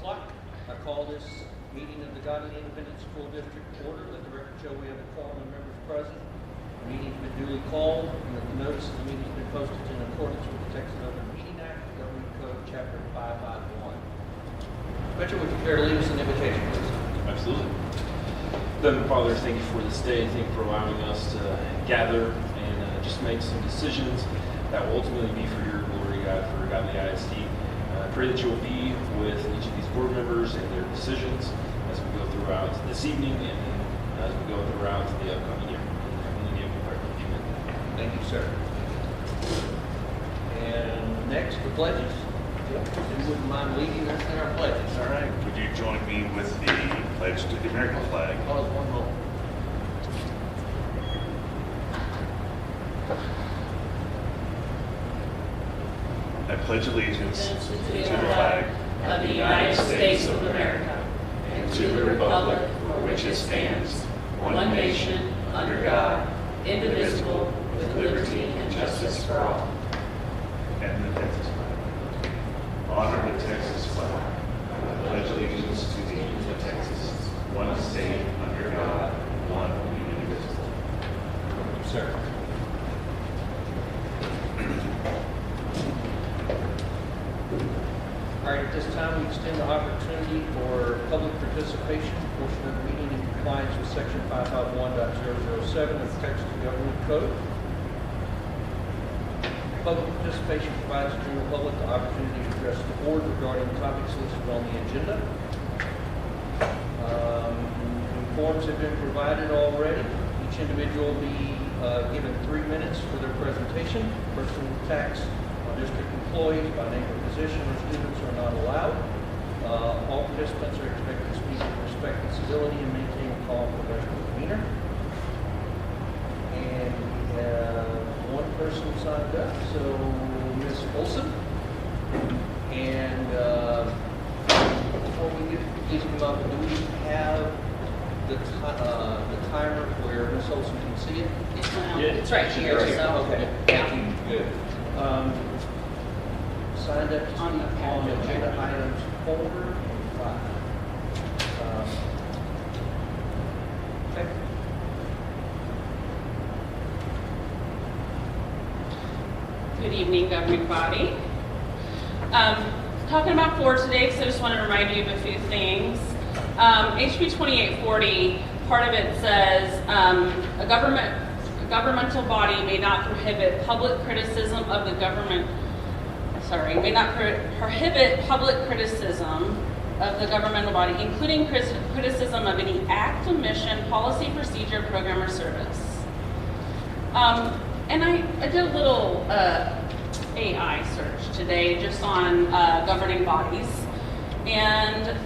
o'clock. I call this meeting of the Godley Independent School District to order. Let the record show we have a quorum of members present. The meeting's been duly called, and that the notice of the meeting's been posted in accordance with the Texas Open Meeting Act, Government Code, Chapter 551. Richard, would you care to lead us in invitation, please? Absolutely. Heavenly Father, thank you for this day. Thank you for allowing us to gather and just make some decisions that will ultimately be for your glory, God, for Godley ISD. I pray that you'll be with each of these board members and their decisions as we go throughout this evening and as we go throughout the upcoming year. In the name of our Lord, amen. Thank you, sir. And next, the pledges. If you wouldn't mind leading us in our pledges, all right? Would you join me with the pledge to the American flag? Pause one moment. I pledge allegiance to the flag of the United States of America and to the republic for which it stands, one nation, under God, indivisible, with liberty and justice for all. And the Texas flag. Honor the Texas flag. I pledge allegiance to the Union of Texas, one state, under God, one indivisible. Thank you, sir. All right, at this time, we extend the opportunity for public participation, portion of the meeting in compliance with section 551.007 of the Texas Government Code. Public participation provides the general public the opportunity to address the board regarding topics listed on the agenda. Forms have been provided already. Each individual will be given 3 minutes for their presentation. Personal attacks on district employees by name or position or students are not allowed. All participants are expected to speak with respect and civility and maintain a calm professional demeanor. And we have one person signed up, so Ms. Olson. And before we get, please come up, do we have the timer where Ms. Olson can see it? It's right here, so. Okay, thank you, good. Signed up to speak on agenda items 4 and 5. Okay. Good evening, governing body. Talking about 4 today, because I just want to remind you of a few things. HB 2840, part of it says a governmental body may not prohibit public criticism of the government. May not prohibit public criticism of the governmental body, including criticism of any act, mission, policy, procedure, program, or service. And I did a little AI search today just on governing bodies, and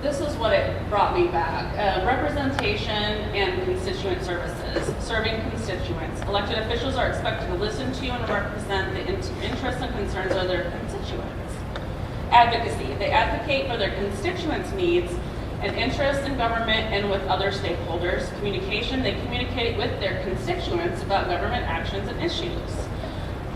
this is what it brought me back. Representation and constituent services. Serving constituents. Elected officials are expected to listen to and represent the interests and concerns of their constituents. Advocacy. They advocate for their constituents' needs and interests in government and with other stakeholders. Communication. They communicate with their constituents about government actions and issues.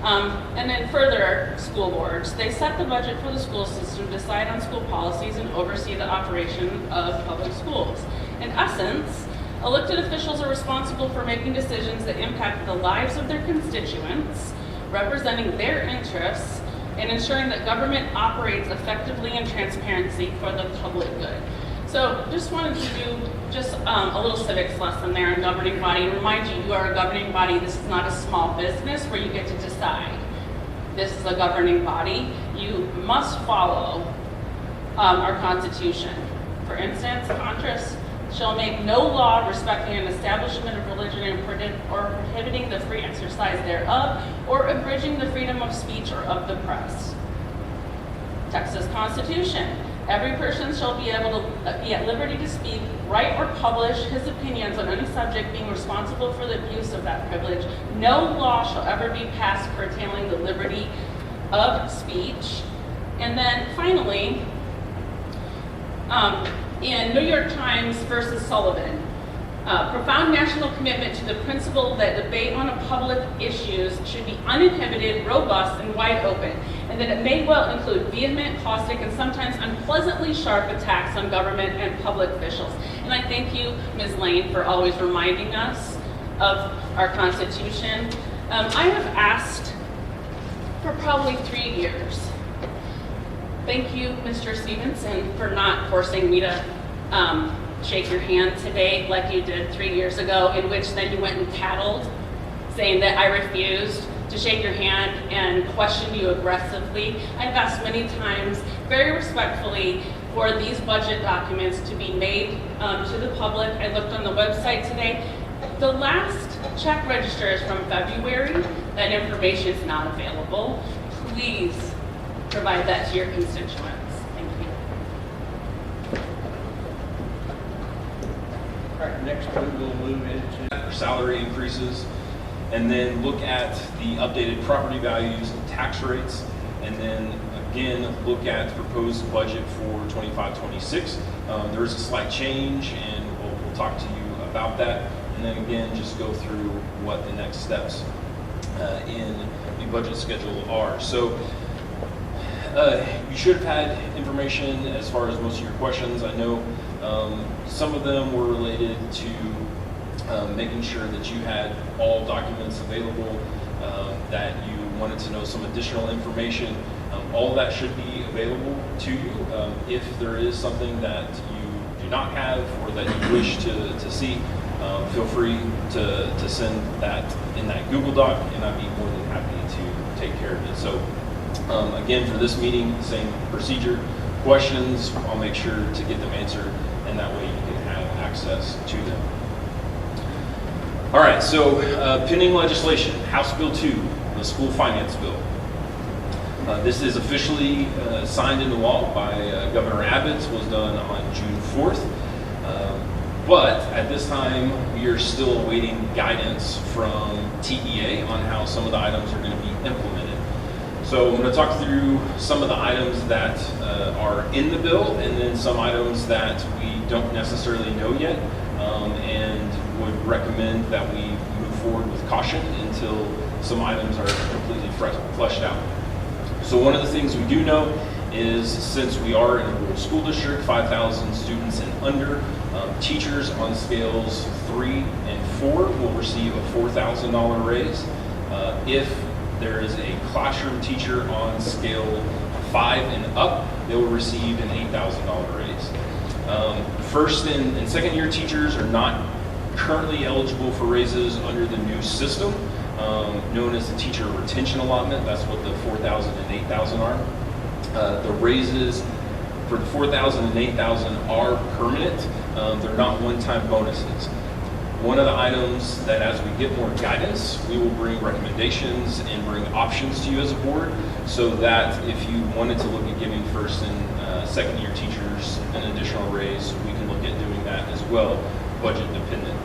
And then further, school boards. They set the budget for the school system, decide on school policies, and oversee the operation of public schools. In essence, elected officials are responsible for making decisions that impact the lives of their constituents, representing their interests, and ensuring that government operates effectively and transparency for the public good. So just wanted to do just a little civics lesson there in governing body and remind you, you are a governing body. This is not a small business where you get to decide. This is a governing body. You must follow our Constitution. For instance, Congress shall make no law respecting an establishment of religion or prohibiting the free exercise thereof or abridging the freedom of speech or of the press. Texas Constitution. Every person shall be able to be at liberty to speak, write, or publish his opinions on any subject, being responsible for the abuse of that privilege. No law shall ever be passed curtailing the liberty of speech. And then finally, in New York Times versus Sullivan, profound national commitment to the principle that debate on public issues should be uninhibited, robust, and wide open. and that it may well include vehement, caustic, and sometimes unpleasantly sharp attacks on government and public officials. And I thank you, Ms. Lane, for always reminding us of our Constitution. I have asked for probably 3 years. Thank you, Mr. Stevenson, for not forcing me to shake your hand today like you did 3 years ago, in which then you went and tattled, saying that I refused to shake your hand and question you aggressively. I've asked many times, very respectfully, for these budget documents to be made to the public. I looked on the website today. The last check register is from February. That information is not available. Please provide that to your constituents. Thank you. All right, next we will move into For salary increases, and then look at the updated property values and tax rates, and then again look at the proposed budget for 25-26. There is a slight change, and we'll talk to you about that, and then again just go through what the next steps in the budget schedule are. So you should have had information as far as most of your questions. I know some of them were related to making sure that you had all documents available, that you wanted to know some additional information. All of that should be available to you. If there is something that you do not have or that you wish to see, feel free to send that in that Google Doc, and I'd be more than happy to take care of it. So again, for this meeting, same procedure. Questions, I'll make sure to get them answered, and that way you can have access to them. All right, so pending legislation, House Bill 2, the school finance bill. This is officially signed into law by Governor Abbott. Was done on June 4th. But at this time, we are still awaiting guidance from TEA on how some of the items are going to be implemented. So I'm going to talk through some of the items that are in the bill, and then some items that we don't necessarily know yet, and would recommend that we move forward with caution until some items are completely fleshed out. So one of the things we do know is, since we are in a rural school district, 5,000 students and under, teachers on scales 3 and 4 will receive a $4,000 raise. If there is a classroom teacher on scale 5 and up, they will receive an $8,000 raise. First and second year teachers are not currently eligible for raises under the new system, known as the teacher retention allotment. That's what the 4,000 and 8,000 are. The raises for the 4,000 and 8,000 are permanent. They're not one-time bonuses. One of the items that, as we get more guidance, we will bring recommendations and bring options to you as a board, so that if you wanted to look at giving first and second year teachers an additional raise, we can look at doing that as well, budget dependent.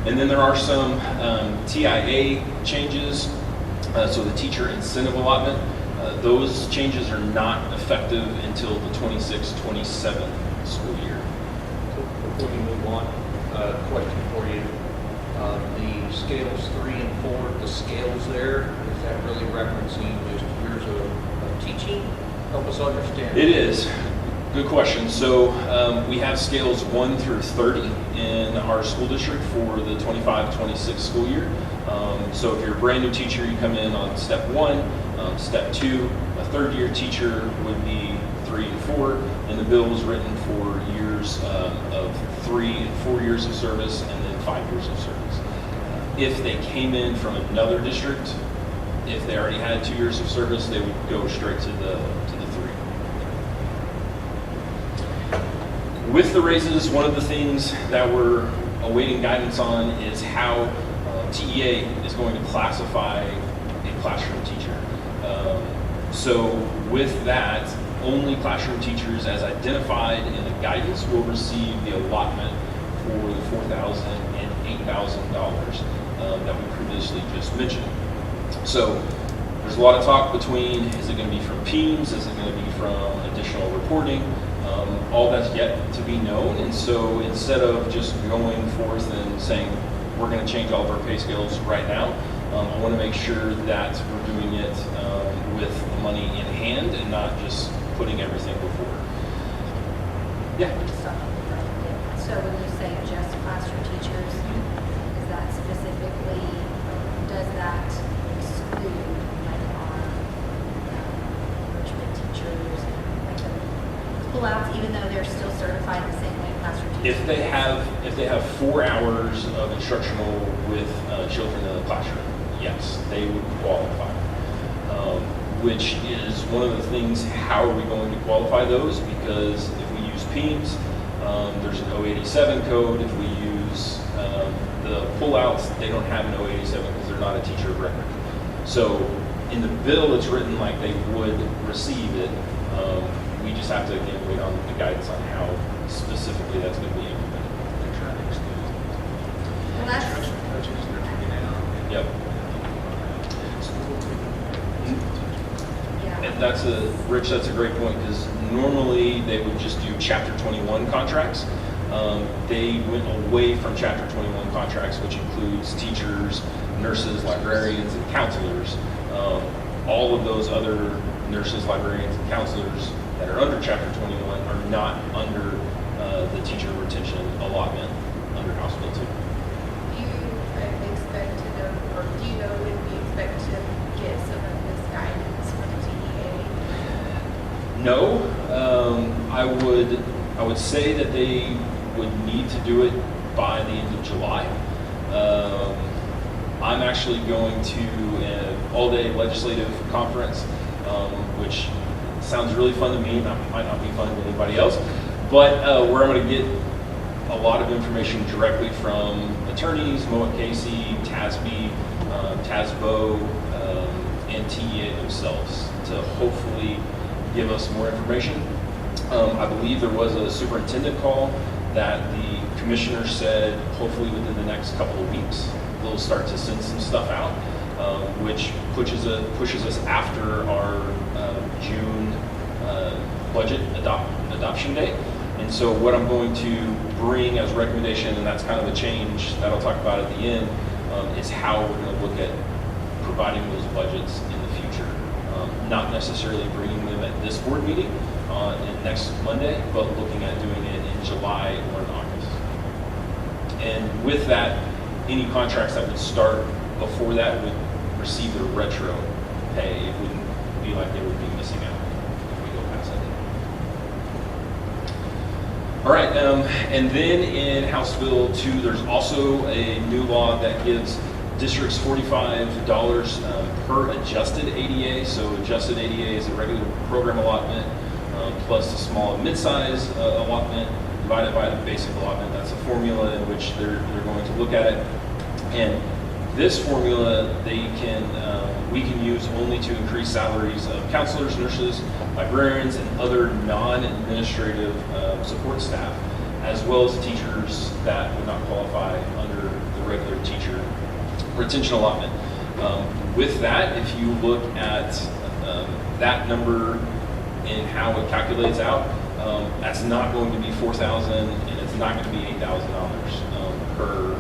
And then there are some TIA changes, so the teacher incentive allotment. Those changes are not effective until the 26-27 school year. Before you move on, question for you. The scales 3 and 4, the scales there, is that really referencing just years of teaching? Help us understand. It is. Good question. So we have scales 1 through 30 in our school district for the 25-26 school year. So if you're a brand new teacher, you come in on step 1, step 2. A third year teacher would be 3 and 4, and the bill was written for years of 3 and 4 years of service, and then 5 years of service. If they came in from another district, if they already had 2 years of service, they would go straight to the 3. With the raises, one of the things that we're awaiting guidance on is how TEA is going to classify a classroom teacher. So with that, only classroom teachers as identified in the guidance will receive the allotment for the $4,000 and $8,000 that we previously just mentioned. So there's a lot of talk between, is it going to be from PEEMS, is it going to be from additional reporting? All that's yet to be known, and so instead of just going forth and saying we're going to change all of our pay scales right now, I want to make sure that we're doing it with with the money in hand and not just putting everything before. Yeah. So when you say just classroom teachers, is that specifically, does that exclude like our enrichment teachers, like the pull-outs, even though they're still certified the same way classroom teachers? If they have 4 hours of instructional with children in the classroom, yes, they would qualify. Which is one of the things, how are we going to qualify those? Because if we use PEEMS, there's an 087 code. If we use the pullouts, they don't have an 087 because they're not a teacher of record. So in the bill, it's written like they would receive it. We just have to, again, wait on the guidance on how specifically that's going to be implemented. They're trying to exclude Well, that's, coaches, they're taking out. Yep. yeah. And Rich, that's a great point, because normally they would just do Chapter 21 contracts. They went away from Chapter 21 contracts, which includes teachers, nurses, librarians, and counselors. All of those other nurses, librarians, and counselors that are under Chapter 21 are not under the teacher retention allotment under House Bill 2. Do you expect to know, or do you know when we expect to get some of this guidance from the TEA? No, I would say that they would need to do it by the end of July. I'm actually going to an all-day legislative conference, which sounds really fun to me. Might not be fun to anybody else, but where I'm going to get a lot of information directly from attorneys, Moet Casey, TASB, TASBO, and TEA themselves to hopefully give us more information. I believe there was a superintendent call that the commissioner said hopefully within the next couple of weeks they'll start to send some stuff out, which pushes us after our June budget adoption date. And so what I'm going to bring as recommendation, and that's kind of a change that I'll talk about at the end, is how we're going to look at providing those budgets in the future. Not necessarily bringing them at this board meeting next Monday, but looking at doing it in July or in August. And with that, any contracts that would start before that would receive their retro pay. It wouldn't be like they would be missing out if we go past that. All right, and then in House Bill 2, there's also a new law that gives districts $45 per adjusted ADA. So adjusted ADA is a regular program allotment plus a small and mid-size allotment divided by the basic allotment. That's a formula in which they're going to look at it. And this formula we can use only to increase salaries of counselors, nurses, librarians, and other non-administrative support staff, as well as teachers that would not qualify under the regular teacher retention allotment. With that, if you look at that number and how it calculates out, that's not going to be $4,000 and it's not going to be $8,000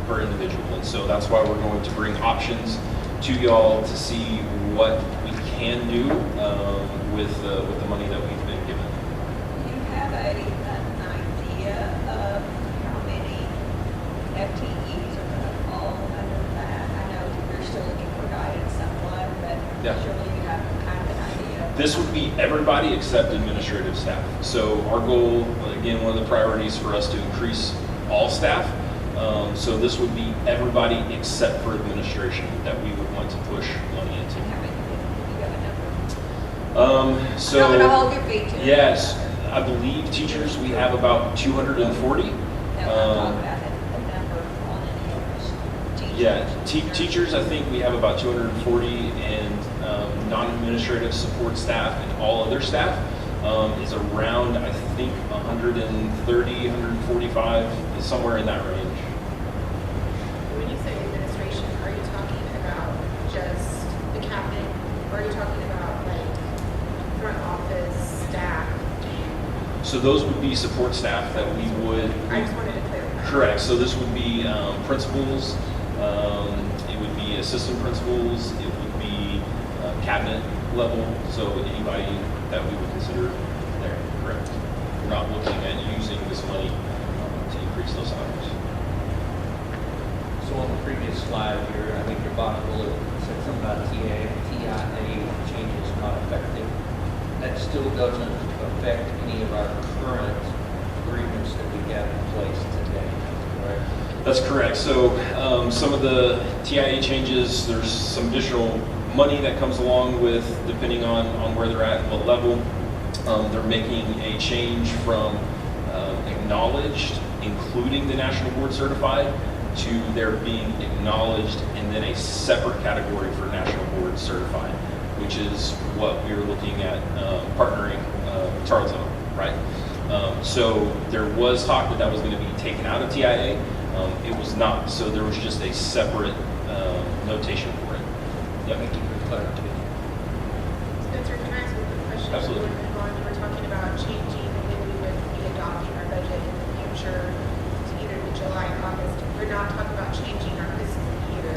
per individual. And so that's why we're going to bring options to y'all to see what we can do with the money that we've been given. Do you have an idea of how many FTEs are going to fall under that? I know you're still looking for guidance somewhat, but Yeah. surely you have kind of an idea. This would be everybody except administrative staff. So our goal, again, one of the priorities for us to increase all staff. So this would be everybody except for administration that we would want to push money into. How many, you have a number? So I don't want to hold your feet to it. yes, I believe teachers, we have about 240. No, I'm talking about a number on any of those teachers. Yeah, teachers, I think we have about 240, and non-administrative support staff and all other staff is around, I think, 130, 145, is somewhere in that range. When you say administration, are you talking about just the cabinet, or are you talking about like front office staff? So those would be support staff that we would. I just wanted to clarify. Correct. So this would be principals, it would be assistant principals, it would be cabinet level, so anybody that we would consider there, correct? We're not looking at using this money to increase those salaries. So on the previous slide here, I think your bottom bullet said something about TIA changes not effective. That still doesn't affect any of our current agreements that we have in place today, correct? That's correct. So some of the TIA changes, there's some additional money that comes along with, depending on where they're at and what level. They're making a change from acknowledged, including the National Board Certified, to there being acknowledged and then a separate category for National Board Certified, which is what we were looking at partnering Tarleton on, right? So there was talk that was going to be taken out of TIA. It was not, so there was just a separate notation for it. Yep. Thank you for clarity. Spencer, can I ask a quick question? Absolutely. Before we move on, you were talking about changing and then we would be adopting our budget in the future to either be July or August. We're not talking about changing our fiscal year.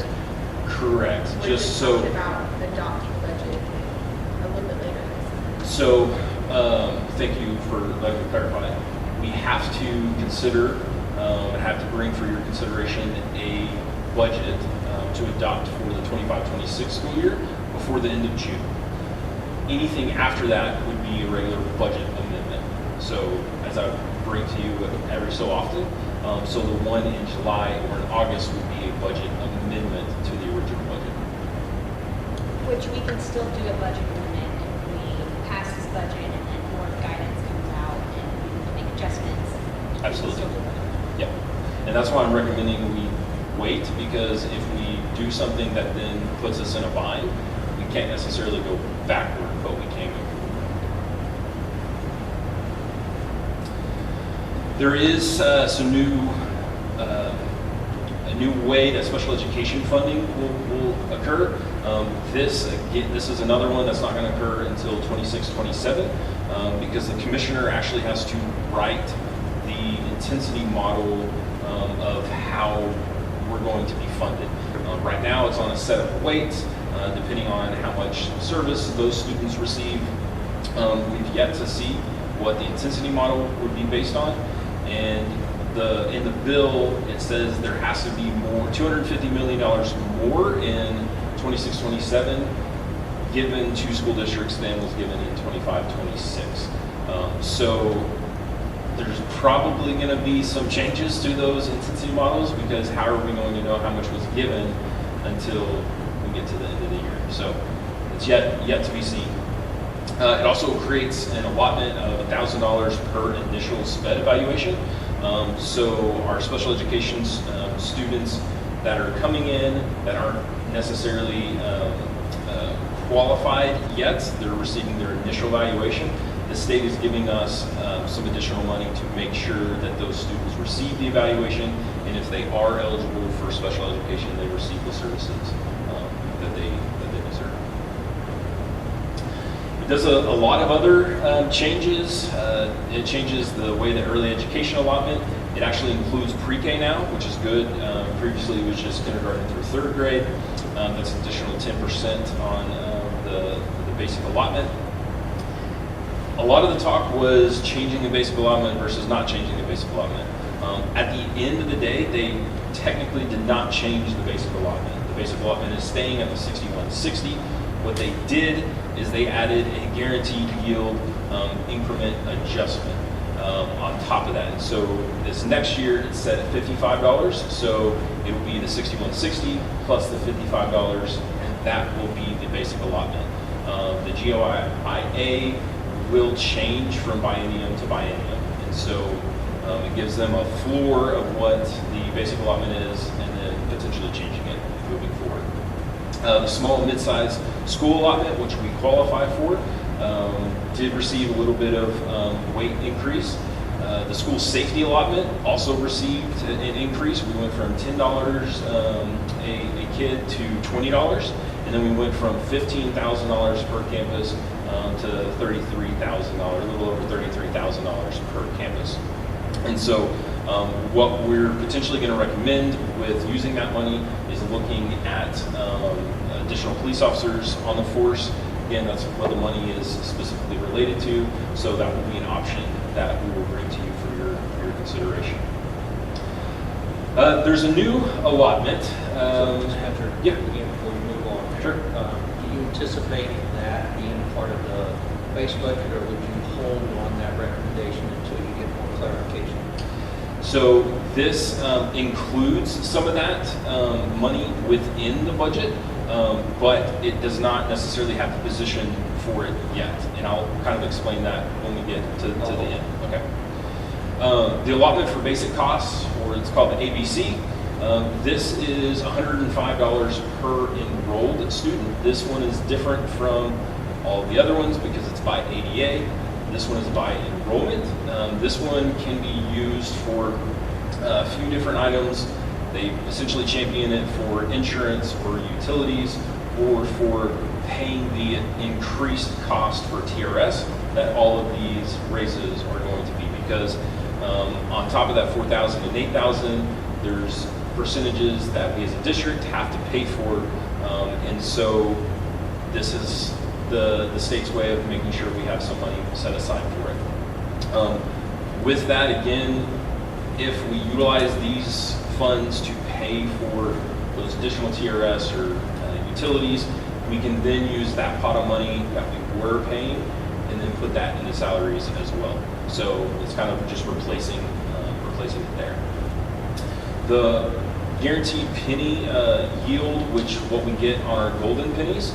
Correct. We're Just so. talking about adopting the budget a little bit later. So, thank you for letting me clarify. We have to consider and have to bring for your consideration a budget to adopt for the 25-26 school year before the end of June. Anything after that would be a regular budget amendment. So, as I bring to you every so often, so the one in July or in August would be a budget amendment to the original budget. Which we can still do a budget amendment if we pass this budget and then more guidance comes out and we need to make adjustments. We can Absolutely. still do that. Yep. And that's why I'm recommending we wait, because if we do something that then puts us in a bind, we can't necessarily go backward, but we can go forward. There is some a new way that special education funding will occur. This is another one that's not going to occur until 26-27 because the commissioner actually has to write the intensity model of how we're going to be funded. Right now, it's on a set of weights, depending on how much service those students receive. We've yet to see what the intensity model would be based on, and in the bill, it says there has to be more, $250 million more in 26-27 given to school districts than was given in 25-26. So there's probably going to be some changes to those intensity models, because how are we going to know how much was given until we get to the end of the year? So it's yet to be seen. It also creates an allotment of $1,000 per initial SPED evaluation. So our special education students that are coming in that aren't necessarily qualified yet, they're receiving their initial evaluation. The state is giving us some additional money to make sure that those students receive the evaluation, and if they are eligible for special education, they receive the services that they deserve. It does a lot of other changes. It changes the way that early education allotment. It actually includes pre-K now, which is good. Previously, it was just kindergarten through third grade. That's an additional 10% on the basic allotment. A lot of the talk was changing the basic allotment versus not changing the basic allotment. At the end of the day, they technically did not change the basic allotment. The basic allotment is staying at the 6160. What they did is they added a guaranteed yield increment adjustment on top of that. And so this next year, it's set at $55. So it will be the 6160 plus the $55, and that will be the basic allotment. The GOIA will change from biennium to biennium. And so it gives them a floor of what the basic allotment is, and then potentially changing it moving forward. The small and mid-sized school allotment, which we qualify for, did receive a little bit of weight increase. The school safety allotment also received an increase. We went from $10 a kid to $20, and then we went from $15,000 per campus to $33,000, a little over $33,000 per campus. And so what we're potentially going to recommend with using that money is looking at additional police officers on the force again, that's what the money is specifically related to, so that will be an option that we will bring to you for your consideration. There's a new allotment. Spencer, Yeah. again, before we move on. Sure. Do you anticipate that being part of the base budget, or would you hold on that recommendation until you get more clarification? So this includes some of that money within the budget, but it does not necessarily have the position for it yet. And I'll kind of explain that when we get to the end. Okay. The allotment for basic costs, or it's called the ABC, this is $105 per enrolled student. This one is different from all the other ones because it's by ADA. This one is by enrollment. This one can be used for a few different items. They essentially champion it for insurance or utilities, or for paying the increased cost for TRS that all of these raises are going to be, because on top of that 4,000 and 8,000, there's percentages that we as a district have to pay for, and so this is the state's way of making sure we have some money set aside for it. With that, again, if we utilize these funds to pay for those additional TRS or utilities, we can then use that pot of money that we were paying and then put that into salaries as well. So it's kind of just replacing it there. The guaranteed penny yield, which what we get on our golden pennies,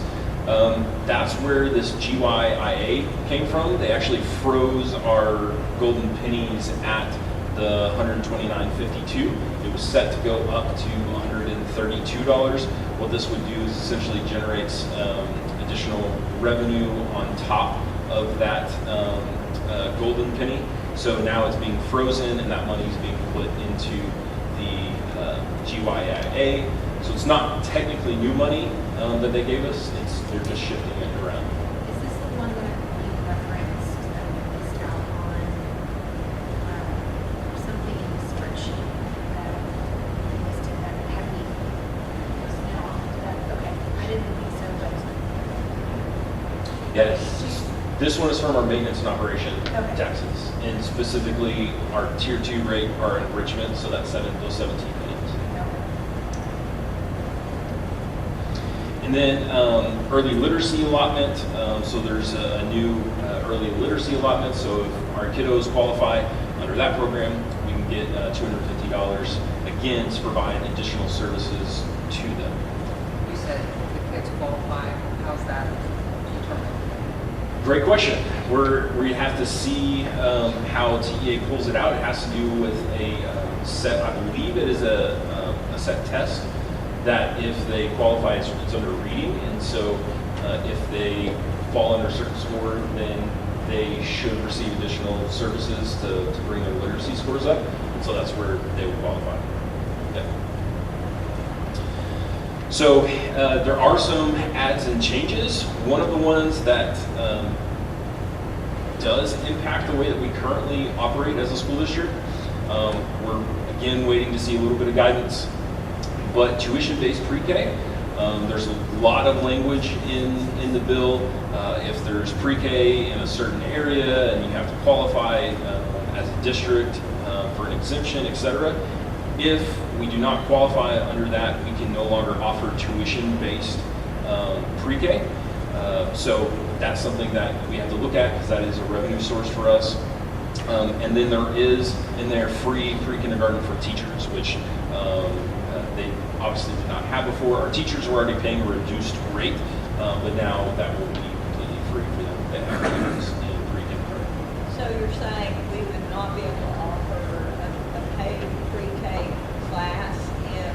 that's where this GYIA came from. They actually froze our golden pennies at the $129.52. It was set to go up to $132. What this would do is essentially generates additional revenue on top of that golden penny. So now it's being frozen, and that money is being put into the GYIA. So it's not technically new money that they gave us. They're just shifting it around. Is this the one that you referenced that we missed out on? Something in the spreadsheet that we missed it, that heavy personnel? Okay, I didn't think so, but. Yes. This one is from our maintenance and operation Okay. taxes, and specifically our tier 2 rate, our enrichment, so that's those 17 minutes. And then early literacy allotment. So there's a new early literacy allotment. So if our kiddos qualify under that program, we can get $250 again to provide additional services to them. You said if kids qualify, how's that determined? Great question. We have to see how TEA pulls it out. It has to do with a set, I believe it is a set test that if they qualify, it's under reading. And so if they fall under a certain score, then they should receive additional services to bring their literacy scores up. And so that's where they would qualify. Yeah. So there are some adds and changes. One of the ones that does impact the way that we currently operate as a school district, we're again waiting to see a little bit of guidance, but tuition-based pre-K, there's a lot of language in the bill. If there's pre-K in a certain area and you have to qualify as a district for an exemption, etc., if we do not qualify under that, we can no longer offer tuition-based pre-K. So that's something that we have to look at because that is a revenue source for us. And then there is in there free pre-kindergarten for teachers, which they obviously did not have before. Our teachers were already paying a reduced rate, but now that will be completely free for them. They have to use in pre-kindergarten. So you're saying we would not be able to offer a paid pre-K class in?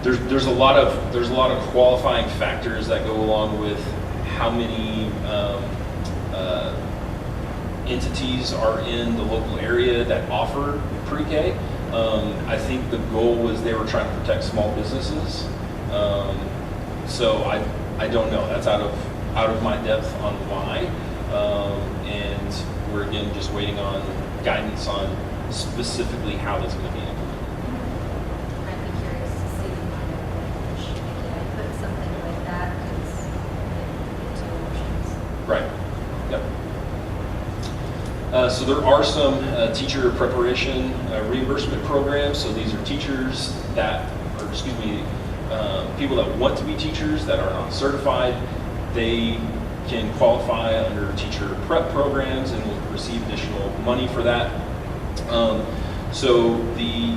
There's a lot of qualifying factors that go along with how many entities are in the local area that offer pre-K. I think the goal was they were trying to protect small businesses. So I don't know. That's out of my depth on why. And we're again just waiting on guidance on specifically how that's going to be implemented. I'd be curious to see if I put something like that, because Right. Yep. So there are some teacher preparation reimbursement programs. So these are teachers that, or excuse me, people that want to be teachers that are not certified. They can qualify under teacher prep programs and will receive additional money for that. So the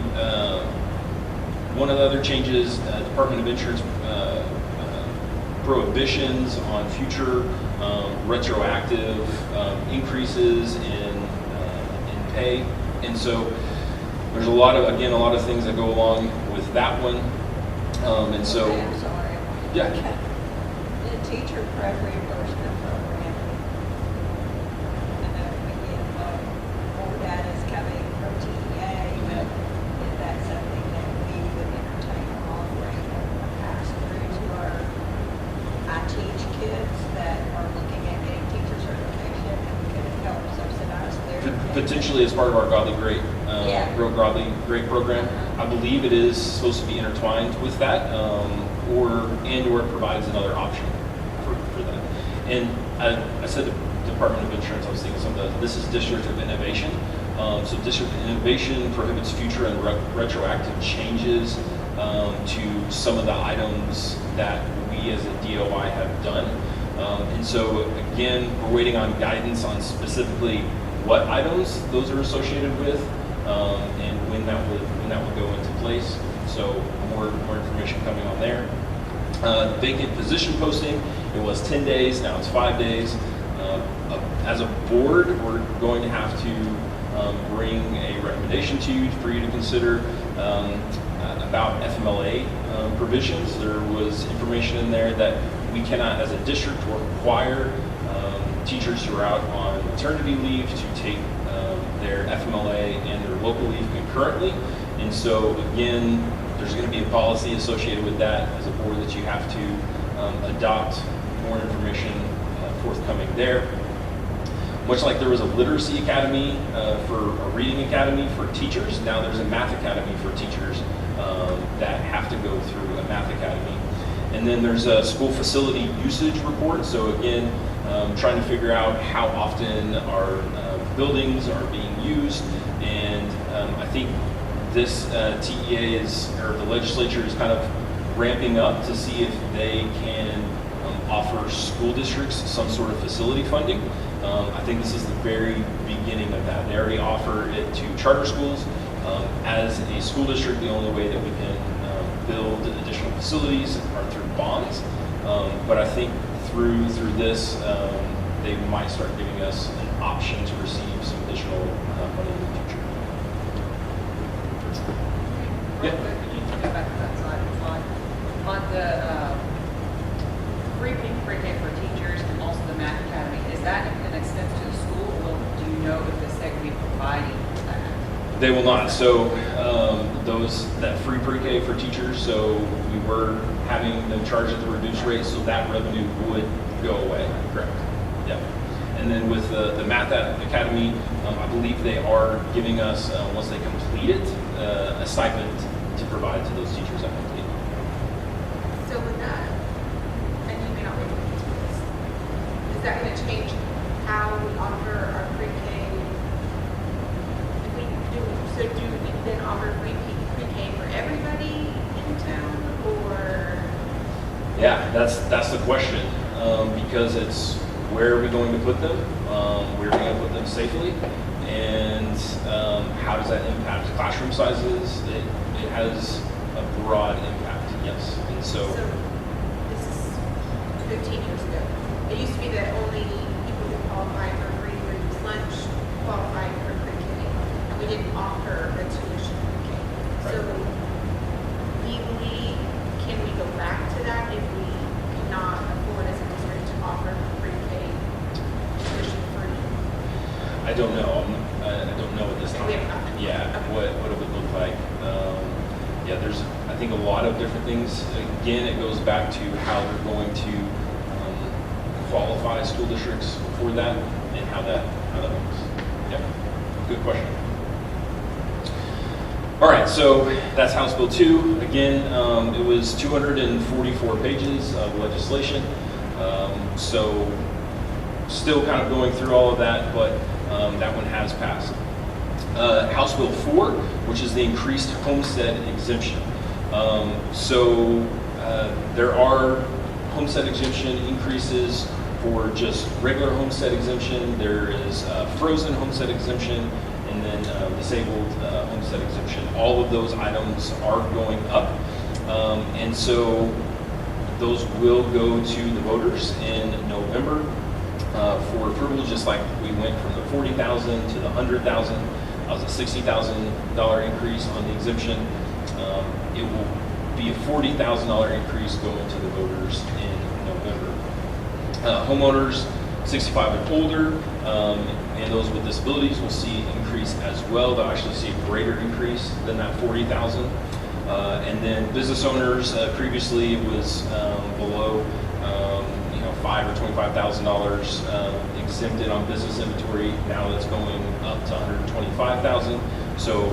one of the other changes, Department of Insurance prohibitions on future retroactive increases in pay, and so there's a lot of things that go along with that one, and so Okay, I'm sorry. yeah. The teacher prep reimbursement program. I know again, more data is coming from TEA, but is that something that we would entertain offering a pass through to our I teach kids that are looking at getting teacher certification and could help subsidize their? Potentially as part of our Godley Great, Yeah. Godley Great program. I believe it is supposed to be intertwined with that, or it provides another option for that. And I said the Department of Insurance, I was thinking this is District of Innovation. So District of Innovation prohibits future and retroactive changes to some of the items that we as a DOI have done. And so again, we're waiting on guidance on specifically what items those are associated with, and when that would go into place. So more information coming on there. Vacant position posting, it was 10 days, now it's 5 days. As a board, we're going to have to bring a recommendation to you for you to consider about FMLA provisions. There was information in there that we cannot, as a district, require teachers who are out on maternity leave to take their FMLA and their local leave concurrently. And so again, there's going to be a policy associated with that as a board that you have to adopt. More information forthcoming there. Much like there was a literacy academy for a reading academy for teachers, now there's a math academy for teachers that have to go through a math academy. And then there's a school facility usage report. So again, trying to figure out how often our buildings are being used. And I think this TEA the legislature is kind of ramping up to see if they can offer school districts some sort of facility funding. I think this is the very beginning of that. They already offer it to charter schools. As a school district, the only way that we can build additional facilities are through bonds. But I think through this, they might start giving us an option to receive some additional money in the future. Real quick, could you go back to that slide? On the pre-K for teachers and also the math academy, is that an expense to the school, or do you know if the state will be providing that? They will not. So that free pre-K for teachers, so we were having them charge at the reduced rate, so that revenue would go away. Correct. Yeah. And then with the Math Academy, I believe they are giving us, once they complete it, a stipend to provide to those teachers that complete. So with that, and you may not be able to answer this, is that going to change how we offer our pre-K? If we do, so do we then offer pre-K for everybody in town, or? Yeah, that's the question, because it's where are we going to put them? Where are we going to put them safely? And how does that impact classroom sizes? It has a broad impact, yes. And so This is 15 years ago. It used to be that only people who qualified for free groups lunch qualified for pre-K, and we didn't offer a tuition pre-K. So legally, can we go back to that if we cannot afford as a district to offer pre-K tuition free? I don't know. I don't know at this time. We have not. Yeah, Okay. what it would look like. Yeah, there's I think a lot of different things. Again, it goes back to how they're going to qualify school districts for that and how that works. Yeah, good question. All right, so that's House Bill 2. Again, it was 244 pages of legislation. So still kind of going through all of that, but that one has passed. House Bill 4, which is the increased homestead exemption. There are homestead exemption increases for just regular homestead exemption. There is frozen homestead exemption, and then disabled homestead exemption. All of those items are going up. And so those will go to the voters in November for approval, just like we went from the $40,000 to the $100,000. That was a $60,000 increase on the exemption. It will be a $40,000 increase going to the voters in November. Homeowners 65 and older, and those with disabilities will see increase as well. They'll actually see a greater increase than that $40,000. And then business owners, previously it was below $5,000 or $25,000 exempted on business inventory. Now that's going up to $125,000. So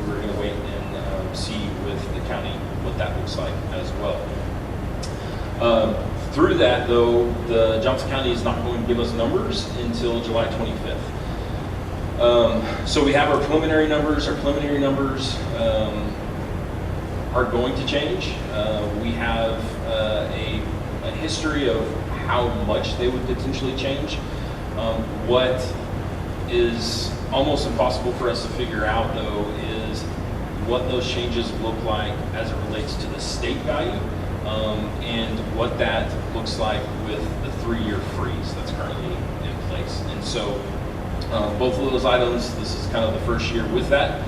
we're going to wait and see with the county what that looks like as well. Through that, though, the Johnson County is not going to give us numbers until July 25th. So we have our preliminary numbers. Our preliminary numbers are going to change. We have a history of how much they would potentially change. What is almost impossible for us to figure out, though, is what those changes look like as it relates to the state value, and what that looks like with the 3-year freeze that's currently in place. And so both of those items, this is kind of the first year with that.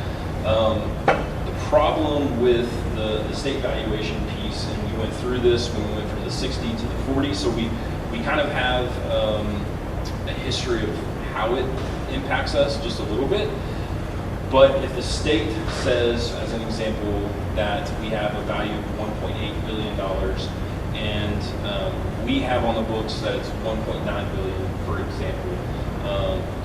The problem with the state valuation piece, and we went through this when we went from the 60 to the 40, so we kind of have a history of how it impacts us just a little bit. But if the state says, as an example, that we have a value of $1.8 billion, and we have on the books that it's $1.9 billion, for example,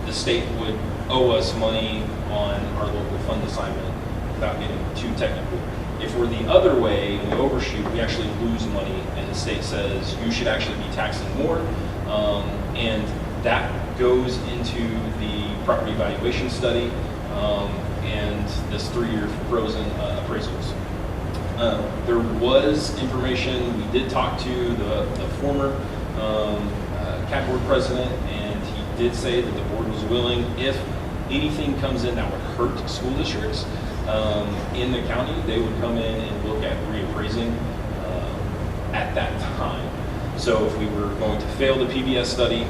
the state would owe us money on our local fund assignment without getting too technical. If we're the other way and we overshoot, we actually lose money, and the state says you should actually be taxing more, and that goes into the property valuation study and this 3-year frozen appraisals. There was information. We did talk to the former CAB board president, and he did say that the board was willing, if anything comes in that would hurt school districts in the county, they would come in and look at reappraising at that time. So if we were going to fail the PBS study,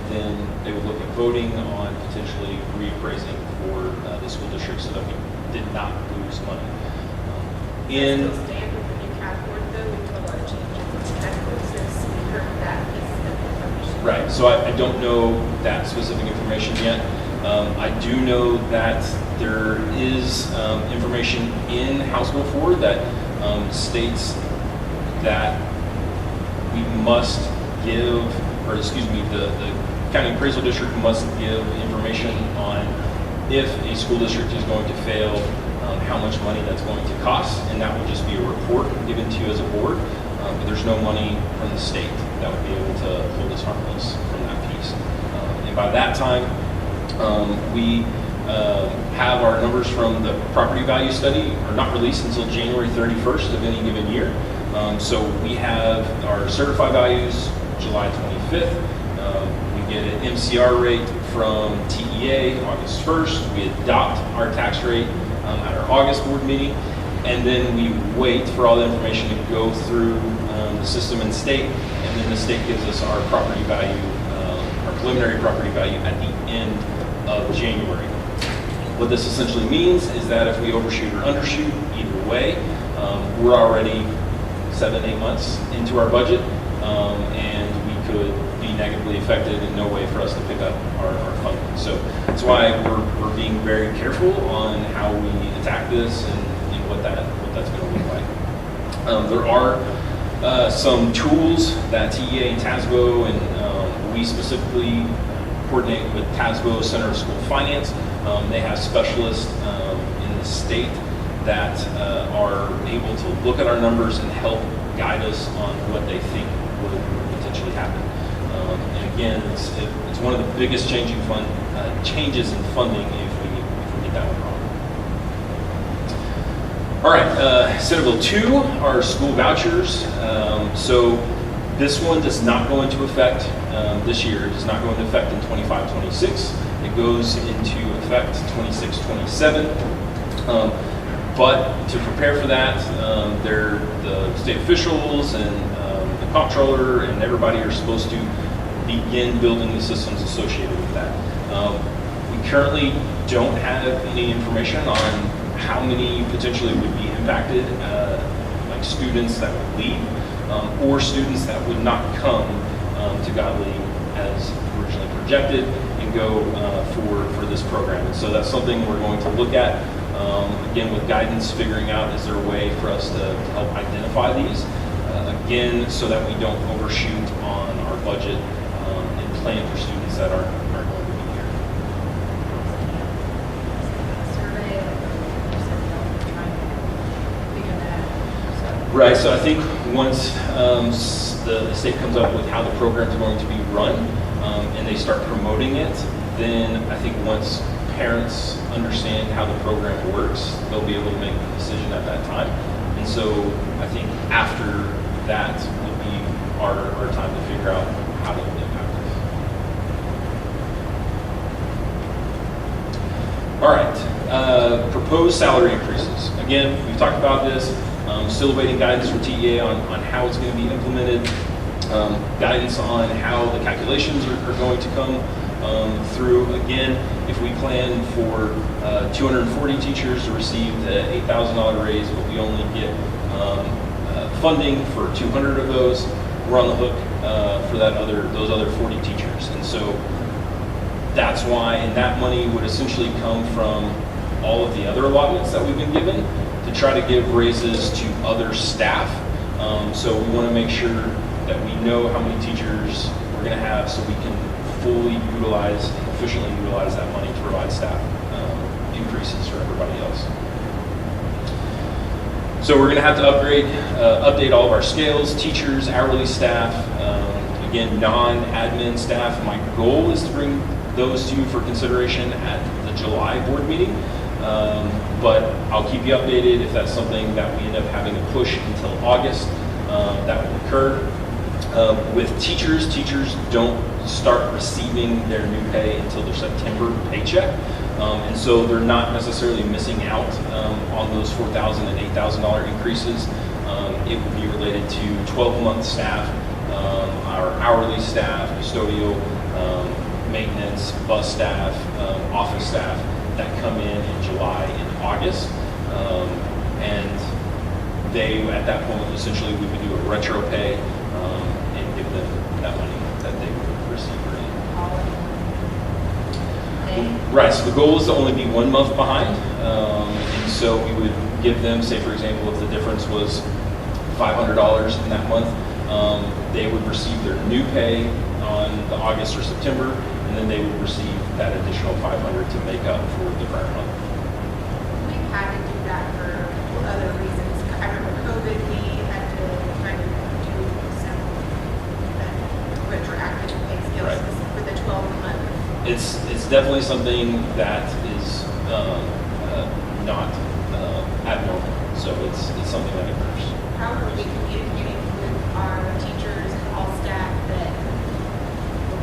then they would look at voting on potentially reappraising for the school district so that we did not lose money. Still stand with the new CAD board though, with a lot of changes in technical since we heard that piece of information. Right, so I don't know that specific information yet. I do know that there is information in House Bill 4 that states that we must give, or excuse me, the county appraisal district must give information on if a school district is going to fail, how much money that's going to cost, and that would just be a report given to you as a board, but there's no money from the state that would be able to hold us harmless from that piece. And by that time, we have our numbers from the property value study are not released until January 31st of any given year. So we have our certified values July 25th. We get an MCR rate from TEA August 1st. We adopt our tax rate at our August board meeting, and then we wait for all the information to go through the system and state, and then the state gives us our property value, our preliminary property value at the end of January. What this essentially means is that if we overshoot or undershoot, either way, we're already 7-8 months into our budget, and we could be negatively affected and no way for us to pick up our funding. So that's why we're being very careful on how we attack this and what that's going to look like. There are some tools that TEA and TASBO, and we specifically coordinate with TASBO Center of School Finance. They have specialists in the state that are able to look at our numbers and help guide us on what they think would potentially happen. And again, it's one of the biggest changes in funding if we get that one wrong. All right, Senate Bill 2 are school vouchers. So this one does not go into effect this year. It does not go into effect in 25-26. It goes into effect 26-27. But to prepare for that, the state officials and the comptroller and everybody are supposed to begin building the systems associated with that. We currently don't have any information on how many potentially would be impacted, like students that would leave, or students that would not come to Godley as originally projected and go for this program. And so that's something we're going to look at. Again, with guidance, figuring out is there a way for us to help identify these, again, so that we don't overshoot on our budget and plan for students that aren't going to be here. Survey, or something, trying to figure that out. Right, so I think once the state comes up with how the program's going to be run and they start promoting it, then I think once parents understand how the program works, they'll be able to make the decision at that time. And so I think after that would be our time to figure out how to impact this. All right, proposed salary increases. Again, we've talked about this. Still awaiting guidance from TEA on how it's going to be implemented. Guidance on how the calculations are going to come through. Again, if we plan for 240 teachers to receive the $8,000 raise, but we only get funding for 200 of those, we're on the hook for those other 40 teachers. And so that's why, and that money would essentially come from all of the other allotments that we've been given to try to give raises to other staff. So we want to make sure that we know how many teachers we're going to have so we can fully utilize and efficiently utilize that money to provide staff increases for everybody else. So we're going to have to update all of our scales, teachers, hourly staff, again, non-admin staff. My goal is to bring those to you for consideration at the July board meeting, but I'll keep you updated if that's something that we end up having to push until August. That will occur. With teachers don't start receiving their new pay until their September paycheck. And so they're not necessarily missing out on those $4,000 and $8,000 increases. It would be related to 12-month staff, our hourly staff, custodial, maintenance, bus staff, office staff that come in July and August. And they, at that point, essentially we would do a retro pay and give them that money that they would receive early. Right, so the goal is to only be 1 month behind. And so we would give them, say for example, if the difference was $500 in that month, they would receive their new pay on the August or September, and then they would receive that additional $500 to make up for the prior month. We've had to do that for other reasons. I remember COVID, we had to kind of do some retroactive pay scales Right. for the 12-month. It's definitely something that is not abnormal, so it's something that occurs. How are we communicating with our teachers and all staff that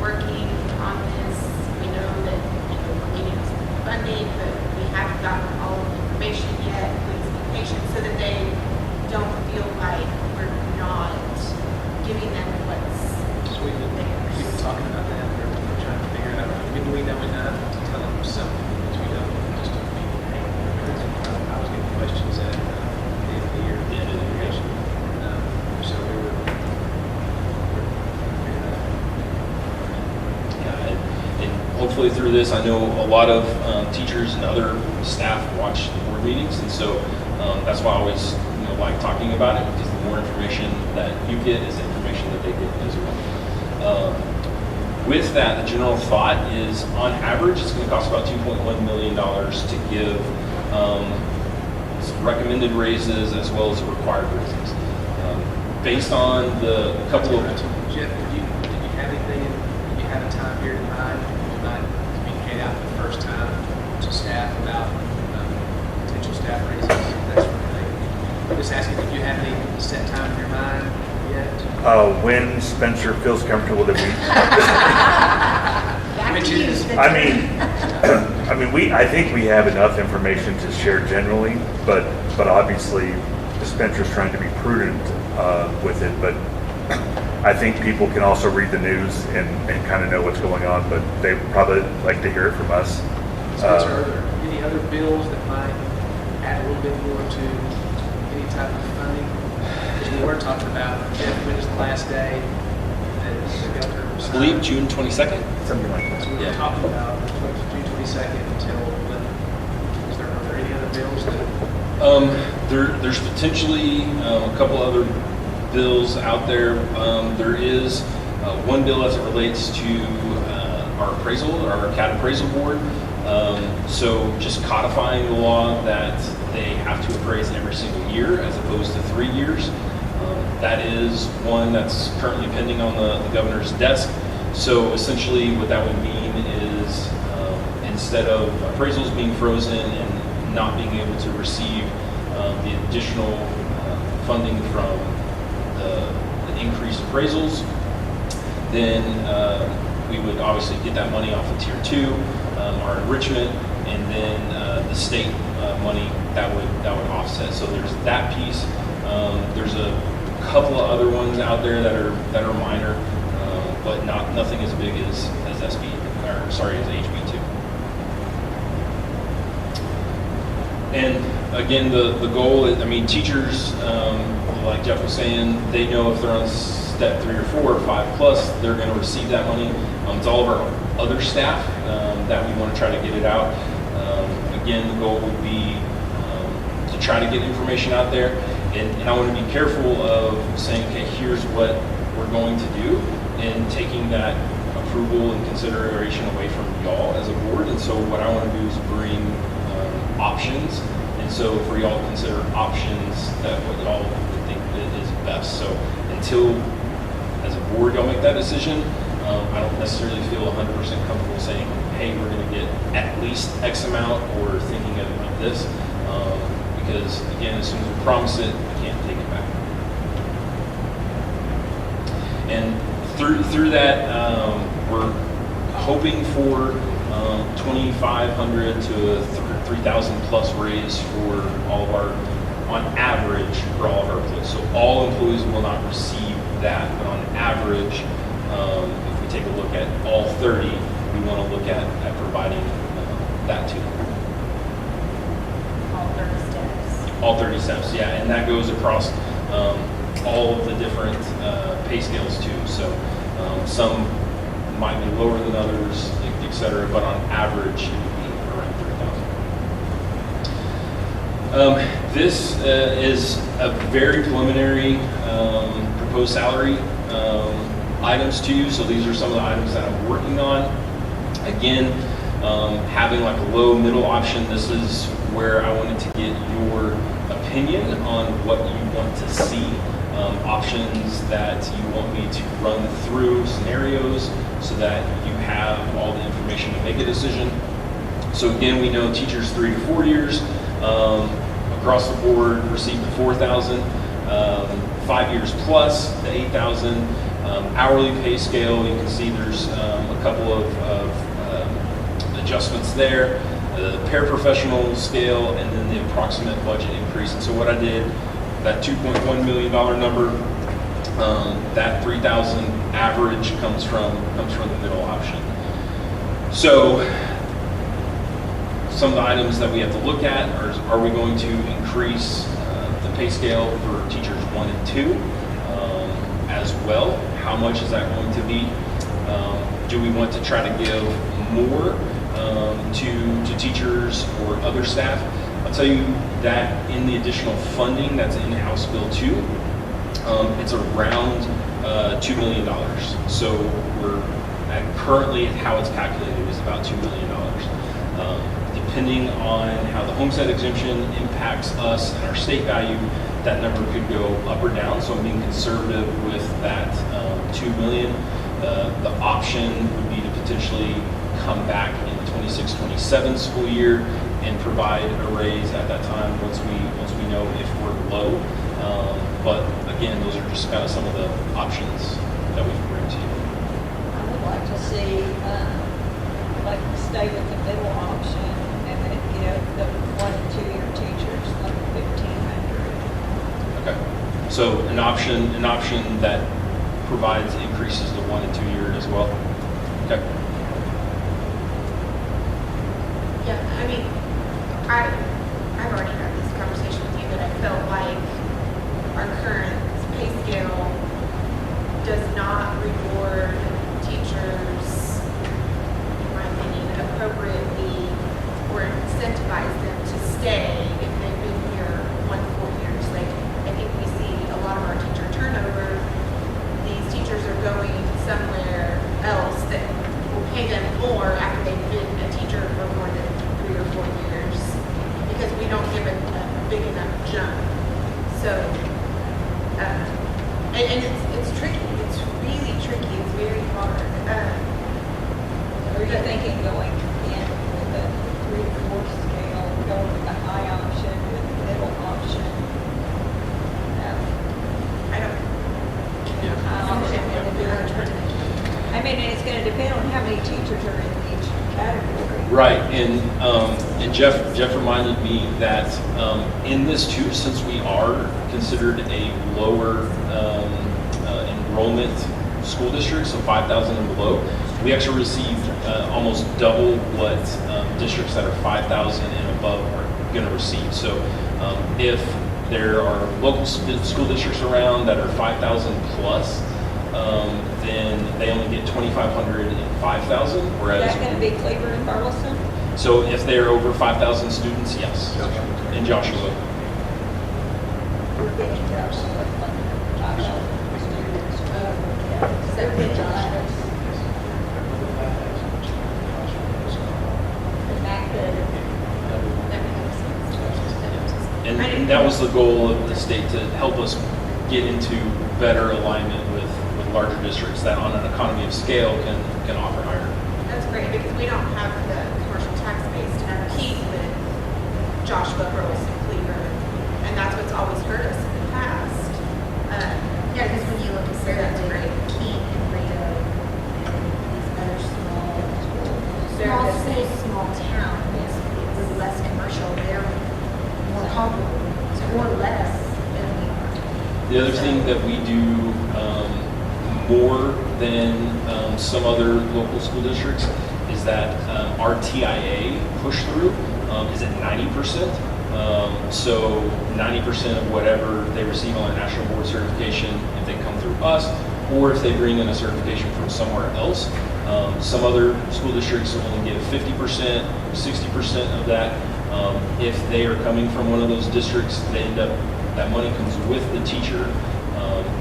we're working on this? We know that we're getting funding, but we haven't gotten all of the information yet. Please be patient so that they don't feel like we're not giving them what's So we've been theirs. talking about that, we're trying to figure out, when do we know enough to tell them something, because we don't just don't be paying. I was getting questions at the end of the year. The end of the year. So we were figuring that out. Yeah, and hopefully through this, I know a lot of teachers and other staff watch the board meetings, and so that's why I always like talking about it, because the more information that you get is the information that they get as well. With that, the general thought is, on average, it's going to cost about $2.1 million to give some recommended raises as well as required raises. Based on the couple of... Jeff, did you have anything, did you staff about potential staff raises, that sort of thing. Just asking if you have any set time in your mind yet. When Spencer feels comfortable that we, Back to you, Spencer. I think we have enough information to share generally, but obviously Spencer's trying to be prudent with it, but I think people can also read the news and kind of know what's going on, but they probably like to hear it from us. Spencer, are there any other bills that might add a little bit more to any type of funding? Because we were talking about, when is the last day that the governor was. I believe June 22nd. Something like that. So we were Yeah. talking about June 22nd until when, are there any other bills that? There's potentially a couple other bills out there. There is one bill as it relates to our appraisal, our CAT appraisal board. So just codifying the law that they have to appraise every single year as opposed to 3 years. That is one that's currently pending on the governor's desk. So essentially what that would mean is instead of appraisals being frozen and not being able to receive the additional funding from the increased appraisals, then we would obviously get that money off of tier 2, our enrichment, and then the state money that would offset. So there's that piece. There's a couple of other ones out there that are minor, but nothing as big as HB2. And again, the goal is, teachers, like Jeff was saying, they know if they're on step 3 or 4 or 5 plus, they're going to receive that money. It's all of our other staff that we want to try to get it out. Again, the goal would be to try to get information out there. And I want to be careful of saying, okay, here's what we're going to do, and taking that approval and consideration away from y'all as a board. And so what I want to do is bring options, and so for y'all to consider options that what y'all would think is best. So until as a board y'all make that decision, I don't necessarily feel 100% comfortable saying, hey, we're going to get at least X amount or thinking of this, because again, as soon as we promise it, we can't take it back. And through that, we're hoping for 2,500 to 3,000 plus raise for all of our, on average, for all of our employees. So all employees will not receive that, but on average, if we take a look at all 30, we want to look at providing that to them. All 30 steps. All 30 steps, yeah, and that goes across all of the different pay scales too. So some might be lower than others, et cetera, but on average, it would be around 3,000. This is a very preliminary proposed salary items to you. So these are some of the items that I'm working on. Again, having like a low middle option, this is where I wanted to get your opinion on what you want to see. Options that you want me to run through, scenarios, so that you have all the information to make a decision. So again, we know teachers 3 to 4 years across the board receive the 4,000, 5 years plus the 8,000. Hourly pay scale, you can see there's a couple of adjustments there. The paraprofessional scale, and then the approximate budget increase. And so what I did, that $2.1 million number, that 3,000 average comes from the middle option. So some of the items that we have to look at are we going to increase the pay scale for teachers 1 and 2 as well? How much is that going to be? Do we want to try to give more to teachers or other staff? I'll tell you that in the additional funding that's in House Bill 2, it's around $2 million. So we're currently how it's calculated is about $2 million. Depending on how the homestead exemption impacts us and our state value, that number could go up or down. So I'm being conservative with that $2 million. The option would be to potentially come back in the 26-27 school year and provide a raise at that time once we know if we're low. But again, those are just kind of some of the options that we can bring to you. I would like to see, like, stay with the middle option and then give the 1 and 2 year teachers like 1,500. Okay. So an option that provides increases to 1 and 2 year as well. Okay. Yeah, I mean, I've already had this conversation with you, but I felt like our current pay scale does not reward teachers, in my opinion, appropriately or incentivize them to stay if they've been here 1 full year. Like, I think we see a lot of our teacher turnover. These teachers are going somewhere else that will pay them more after they've been a teacher for more than 3 or 4 years because we don't give a big enough jump. So, and it's tricky. It's really tricky. It's very hard. Are you thinking going in with a 3-4 scale, going with the high option, with the middle option? I don't. High option and the middle. I mean, and it's going to depend on how many teachers are in each category. Right, and Jeff reminded me that in this too, since we are considered a lower enrollment school district, so 5,000 and below, we actually received almost double what districts that are 5,000 and above are going to receive. So if there are local school districts around that are 5,000 plus, then they only get 2,500 and 5,000, Is whereas that going to be Cleaver and Burleson? so if they're over 5,000 students, yes. In Joshua. We're getting Joshua. And that was the goal of the state, to help us get into better alignment with larger districts that on an economy of scale can offer higher. That's great because we don't have the commercial tax base to compete with Joshua, Burleson, Cleaver, and that's what's always hurt us in the past. Yeah, because when you look at So that's Sarah, great. Keene and Rio, and these other small schools, small towns, with less commercial, they're more comparable, or less than we are. The other thing that we do more than some other local school districts is that our TIA push through is at 90%. So 90% of whatever they receive on a national board certification, if they come through us, or if they bring in a certification from somewhere else. Some other school districts will only give 50%, 60% of that. If they are coming from one of those districts, they end up, that money comes with the teacher,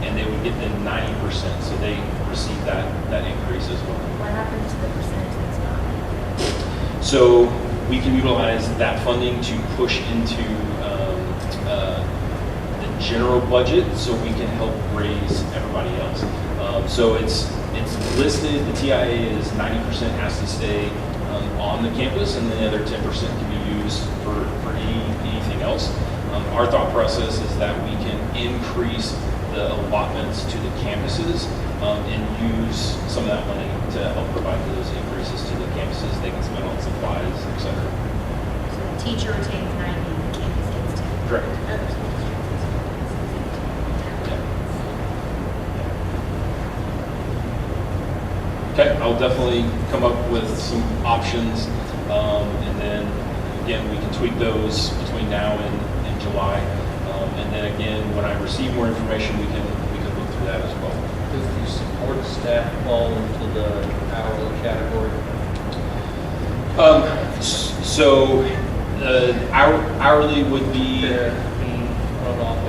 and they would get then 90%, so they receive that increase as well. What happens to the percentage that's not? So we can utilize that funding to push into the general budget, so we can help raise everybody else. So it's listed, the TIA is 90% has to stay on the campus, and then the other 10% can be used for anything else. Our thought process is that we can increase the allotments to the campuses and use some of that money to help provide those increases to the campuses. They can spend on supplies, et cetera. So the teacher retains 90, the campus gets 10. Correct. Other schools Okay, I'll definitely come up with some options, and then again, we can tweak those between now and July. And then again, when I receive more information, we can look through that as well. Does the support staff fall into the hourly category? So hourly would be,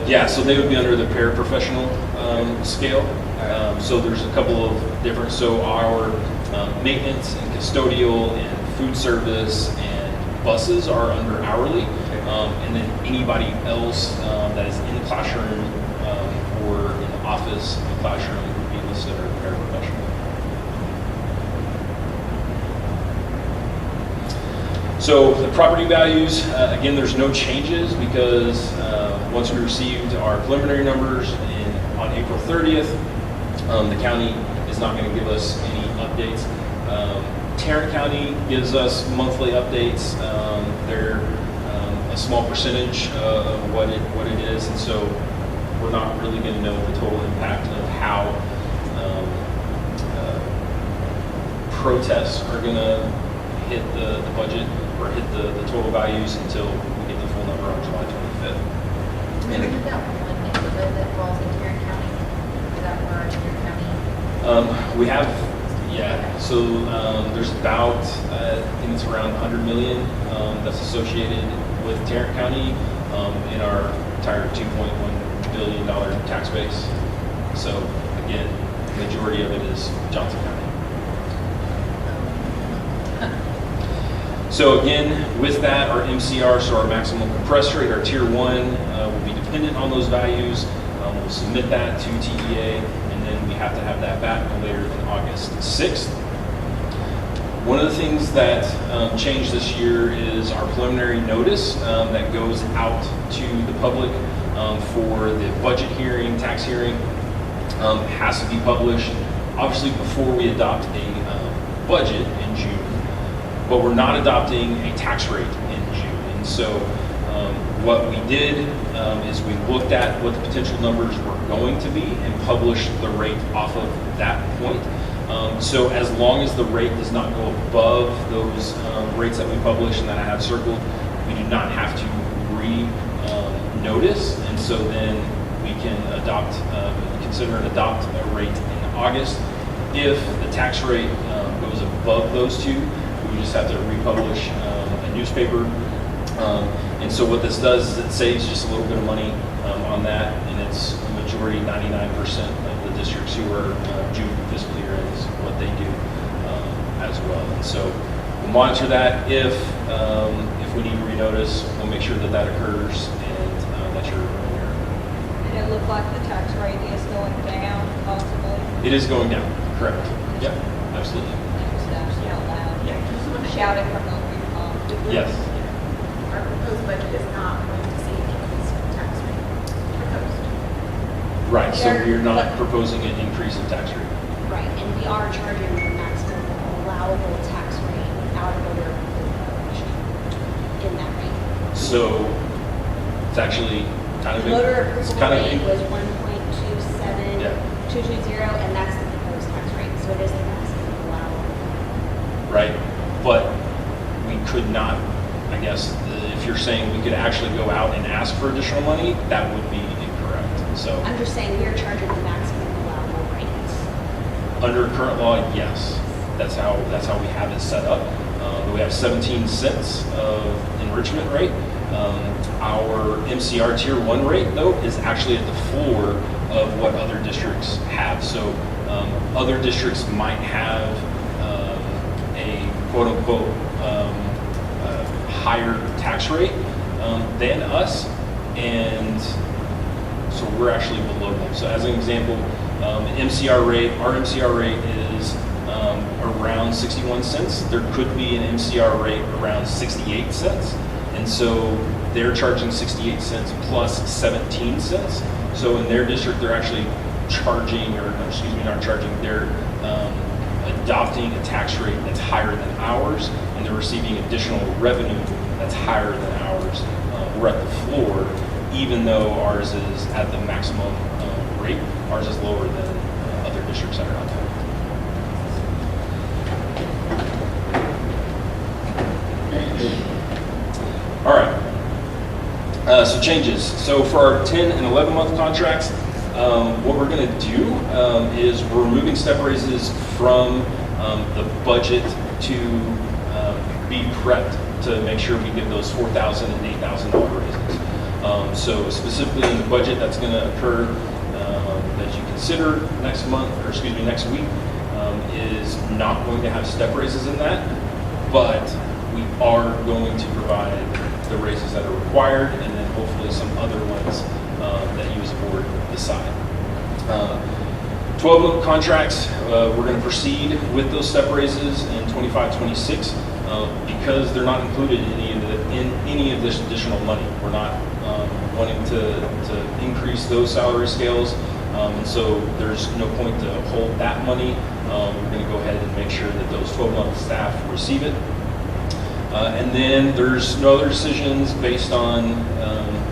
yeah, so they would be under the paraprofessional scale. So there's a couple of different, so our maintenance and custodial and food service and buses are under hourly. And then anybody else that is in the classroom or in the office in the classroom would be listed as paraprofessional. So the property values, again, there's no changes because once we received our preliminary numbers on April 30th, the county is not going to give us any updates. Tarrant County gives us monthly updates. They're a small percentage of what it is, and so we're not really going to know the total impact of how protests are going to hit the budget or hit the total values until we get the full number on July 25th. And we have that one neighborhood that falls in Tarrant County, is that where our Tarrant County? We have, yeah, so there's about, I think it's around 100 million that's associated with Tarrant County in our entire $2.1 billion tax base. So again, the majority of it is Johnson County. So again, with that, our MCR, so our maximum compressed rate, our tier 1 will be dependent on those values. We'll submit that to TEA, and then we have to have that back no later than August 6th. One of the things that changed this year is our preliminary notice that goes out to the public for the budget hearing, tax hearing, has to be published, obviously before we adopt a budget in June. But we're not adopting a tax rate in June. And so what we did is we looked at what the potential numbers were going to be and published the rate off of that point. So as long as the rate does not go above those rates that we published and that I have circled, we do not have to re-notice. And so then we can consider and adopt a rate in August. If the tax rate goes above those two, we just have to republish a newspaper. And so what this does is it saves just a little bit of money on that, and it's a majority, 99% of the districts who are June fiscal year is what they do as well. And so we'll monitor that. If we need to renotice, we'll make sure that that occurs and that you're aware. And it looked like the tax rate is going down possibly. It is going down, correct. Yep, absolutely. Out loud. Shout it from the rooftop. Yes. Our proposed budget is not going to see an increase in tax rate proposed. Right, so we're not proposing an increase in tax rate. Right, and we are charging the maximum allowable tax rate out of motor in that rate. So it's actually kind of The motor it's approval kind rate of was 1.27220, and that's the proposed tax rate, so it is the maximum allowable. right, but we could not, I guess, if you're saying we could actually go out and ask for additional money, that would be incorrect. So I'm just saying we are charging the maximum allowable rates. under current law, yes, that's how we have it set up. We have 17 cents of enrichment rate. Our MCR tier 1 rate, though, is actually at the floor of what other districts have. So other districts might have a quote-unquote higher tax rate than us, and so we're actually below them. So as an example, MCR rate, our MCR rate is around 61 cents. There could be an MCR rate around 68 cents. And so they're charging 68 cents plus 17 cents. So in their district, they're actually charging, or excuse me, not charging, they're adopting a tax rate that's higher than ours, and they're receiving additional revenue that's higher than ours. We're at the floor, even though ours is at the maximum rate. Ours is lower than other districts that are on top. All right. So changes. So for our 10 and 11 month contracts, what we're going to do is we're removing step raises from the budget to be prepped to make sure we give those $4,000 and $8,000 raises. So specifically in the budget that's going to occur that you consider next month, or excuse me, next week, is not going to have step raises in that, but we are going to provide the raises that are required, and then hopefully some other ones that you as a board decide. 12-month contracts, we're going to proceed with those step raises in 25-26. because they're not included in any of this additional money. We're not wanting to increase those salary scales, and so there's no point to hold that money. We're going to go ahead and make sure that those 12-month staff receive it. And then there's no other decisions based on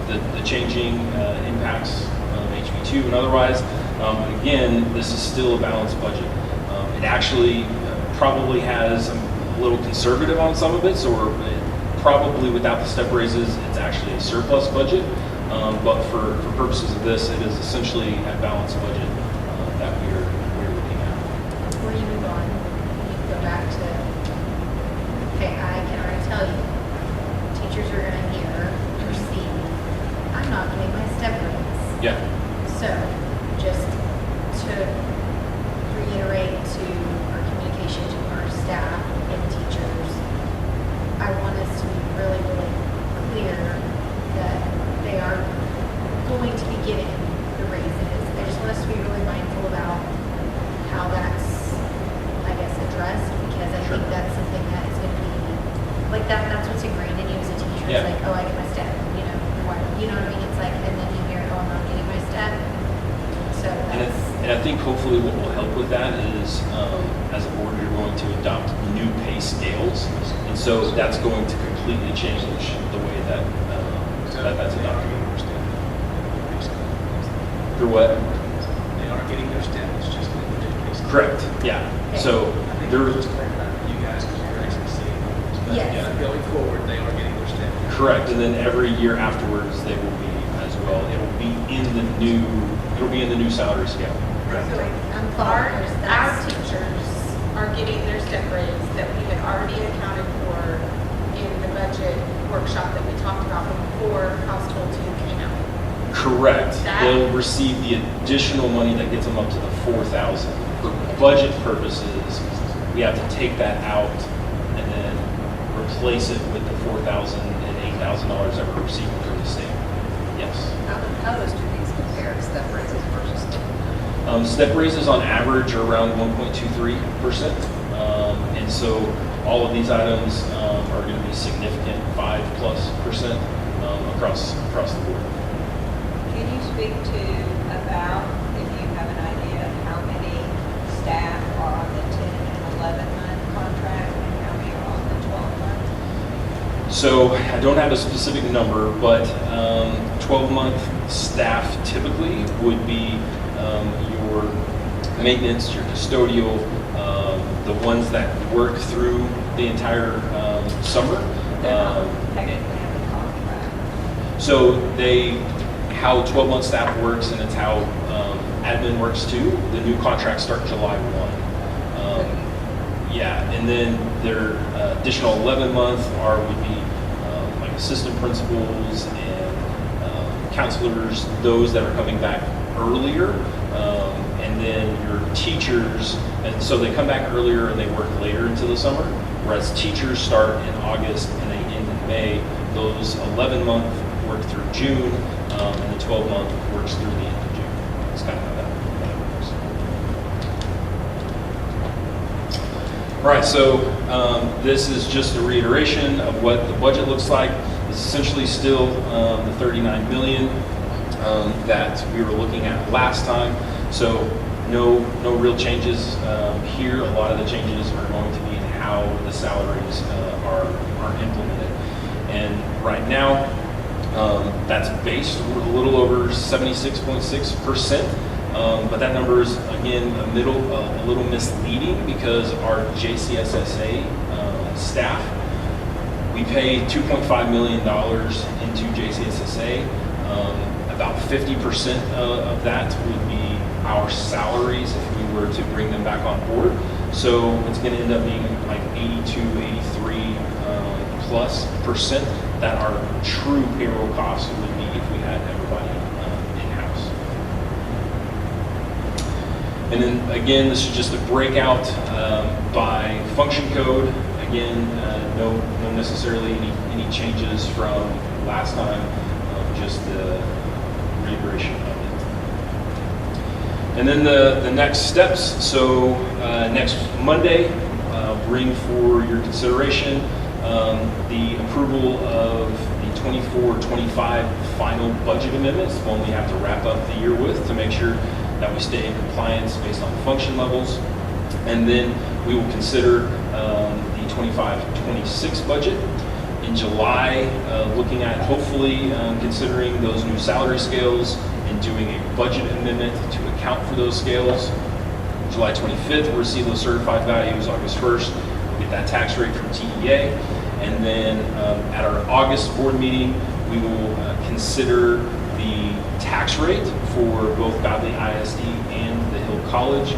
the changing impacts of HB2 and otherwise. Again, this is still a balanced budget. It actually probably has a little conservative on some of it, so probably without the step raises, it's actually a surplus budget. But for purposes of this, it is essentially a balanced budget that we're looking at. Before you move on, you can go back to, okay, I can already tell you, teachers are gonna hear or see, I'm not getting my step raise. Yeah. So, just to reiterate to our communication to our staff and teachers, I want us to be really, really clear that they are going to be getting the raises. I just want us to be really mindful about how that's, I guess, addressed, because I think that's something that is going to be, like that's what's ingrained in you as a teacher. Yeah. It's like, oh, I get my step, why, you know what I mean? It's like, and then you hear, oh, I'm not getting my step. So that's, And I think hopefully what will help with that is, as a board, you're going to adopt new pay scales. And so that's going to completely change the way that that's adopted. Through what? They are getting their step, it's just a new case. Correct, yeah. So I think there, just clarify for you guys, because you're actually seeing numbers. But Yes. yeah, going forward, they are getting their step. correct, and then every year afterwards, they will be as well. It'll be in the new salary scale. So unfollowed, our teachers are getting their step raise that we had already accounted for in the budget workshop that we talked about before House Tool 2 came out. Correct. That- They'll receive the additional money that gets them up to the 4,000. For budget purposes, we have to take that out and then replace it with the $4,000 and $8,000 that we're receiving from the state. Yes. How do those two things compare, step raises versus? Step raises on average are around 1.23%. And so all of these items are going to be significant, 5+% across the board. Can you speak to about, if you have an idea, of how many staff are on the 10 and 11-month contract and how many are on the 12-month? So I don't have a specific number, but 12-month staff typically would be your maintenance, your custodial, the ones that work through the entire summer. They're not technically on the contract. So how 12-month staff works, and it's how admin works too. The new contracts start July 1. Yeah, and then their additional 11-month would be like assistant principals and counselors, those that are coming back earlier, and then your teachers, and so they come back earlier and they work later into the summer, whereas teachers start in August and they end in May. Those 11-month work through June, and the 12-month works through the end of June. That's kind of how that works. All right, so this is just a reiteration of what the budget looks like. It's essentially still the 39 million that we were looking at last time. So no real changes here. A lot of the changes are going to be in how the salaries are implemented. And right now, that's based a little over 76.6%. But that number is, again, a little misleading because our JCSSA staff, we pay $2.5 million into JCSSA. About 50% of that would be our salaries if we were to bring them back on board. So it's going to end up being like 82, 83 plus percent that our true payroll costs would be if we had everybody in-house. And then again, this is just a breakout by function code. Again, no necessarily any changes from last time, just the reiteration of it. And then the next steps. So next Monday, bring for your consideration the approval of the 24-25 final budget amendments, the one we have to wrap up the year with to make sure that we stay in compliance based on function levels. And then we will consider the 25-26 budget. In July, looking at hopefully considering those new salary scales and doing a budget amendment to account for those scales. July 25th, we'll receive those certified values. August 1st, we'll get that tax rate from TEA. And then at our August board meeting, we will consider the tax rate for both Godley ISD and the Hill College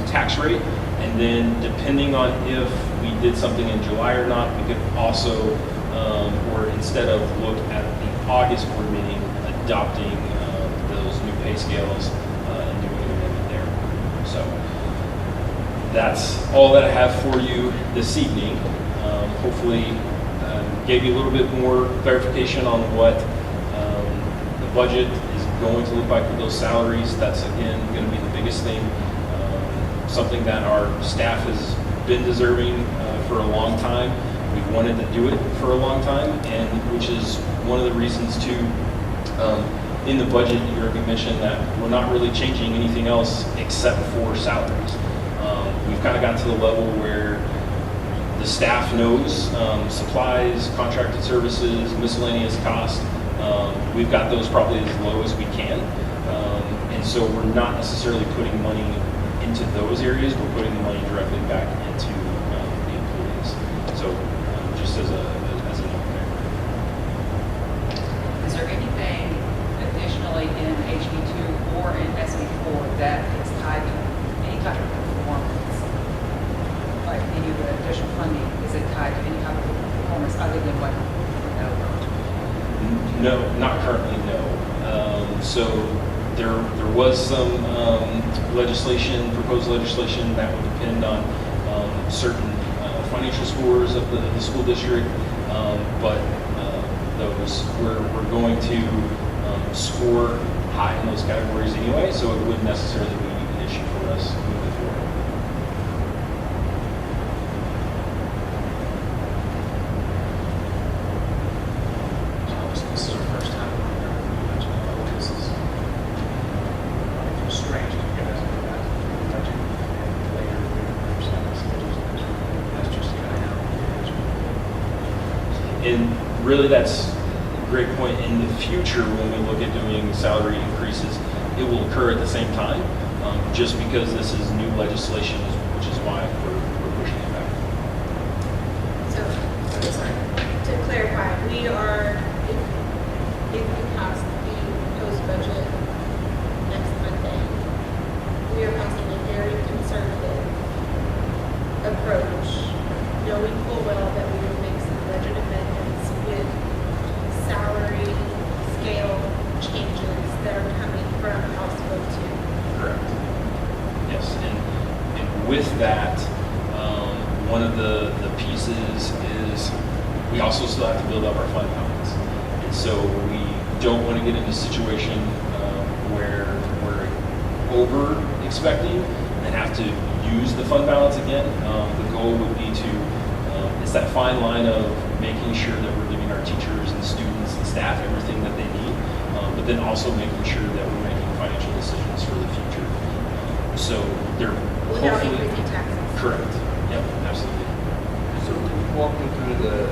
tax rate. And then depending on if we did something in July or not, we could also, or instead of look at the August board meeting, adopting those new pay scales and doing an amendment there. So that's all that I have for you this evening. Hopefully gave you a little bit more clarification on what the budget is going to look like with those salaries. That's again going to be the biggest thing. Something that our staff has been deserving for a long time. We've wanted to do it for a long time, and which is one of the reasons too, in the budget, you already mentioned that we're not really changing anything else except for salaries. We've kind of gotten to the level where the staff knows supplies, contracted services, miscellaneous costs. We've got those probably as low as we can. And so we're not necessarily putting money into those areas, we're putting the money directly back into the employees. So just as a note there. Is there anything additionally in HB2 or in SB4 that is tied to any type of performance? Like any of the additional funding, is it tied to any type of performance other than what we know? No, not currently, no. So there was some proposed legislation that would depend on certain financial scores of the school district, but those we're going to score high in those categories anyway, so it wouldn't necessarily be an issue for us moving forward. This is our first time. This is strange to you guys. Budget and later we understand the schedules and that's just kind of how it is. And really, that's a great point. In the future, when we look at doing salary increases, it will occur at the same time, just because this is new legislation, which is why we're pushing it back. So, sorry, to clarify, we are, if we pass the proposed budget next Monday, we are passing a very conservative approach, knowing full well that we will make some budget amendments with salary scale changes that are coming from House Bill 2. Correct. Yes, and with that, one of the pieces is we also still have to build up our fund balance. And so we don't want to get into a situation where we're over expecting and have to use the fund balance again. The goal would be to, it's that fine line of making sure that we're giving our teachers and students and staff everything that they need, but then also making sure that we're making financial decisions for the future. So they're Without hopefully increasing taxes. correct. Yep, absolutely. So walk me through the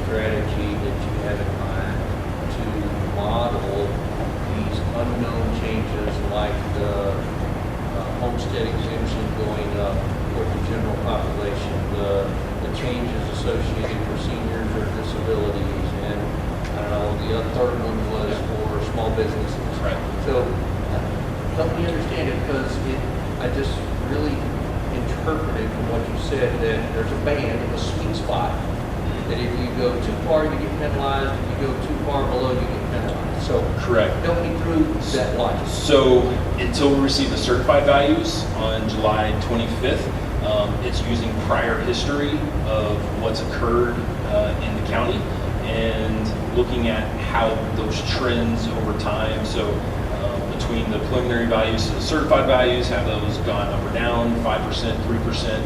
strategy that you have in mind to model these unknown changes like the homestead exemption going up for the general population, the changes associated for seniors or disabilities, and I don't know, the third one was for small businesses. Right. So help me understand it, because I just really interpreted from what you said that there's a band, a sweet spot, that if you go too far, you get penalized. If you go too far below, you get penalized. So Correct. help me through that logic. So until we receive the certified values on July 25th, it's using prior history of what's occurred in the county and looking at how those trends over time. So between the preliminary values to the certified values, have those gone up or down, 5%, 3%,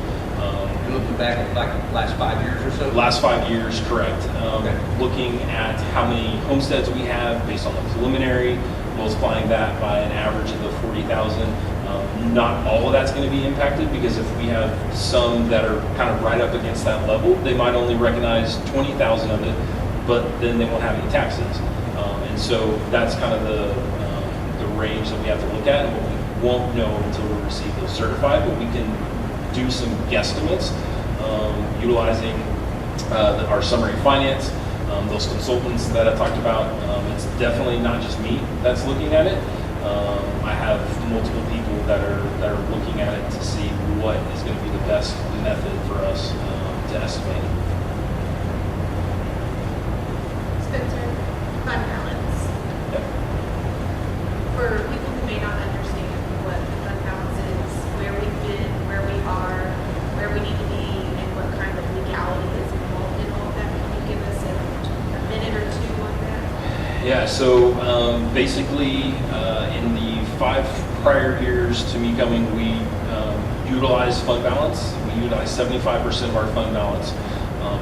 You're looking back at like the last 5 years or so? Last 5 years, correct. Okay. Looking at how many homesteads we have based on the preliminary, multiplying that by an average of the 40,000. Not all of that's going to be impacted, because if we have some that are kind of right up against that level, they might only recognize 20,000 of it, but then they won't have any taxes. And so that's kind of the range that we have to look at, and what we won't know until we receive those certified, but we can do some guesstimates utilizing our summary finance, those consultants that I talked about. It's definitely not just me that's looking at it. I have multiple people that are looking at it to see what is going to be the best method for us to estimate. Spencer, fund balance. Yep. For people who may not understand what the fund balance is, where we've been, where we are, where we need to be, and what kind of legality is involved in all of that, can you give us a minute or two on that? Yeah, so basically, in the 5 prior years to me coming, we utilized fund balance. We utilized 75% of our fund balance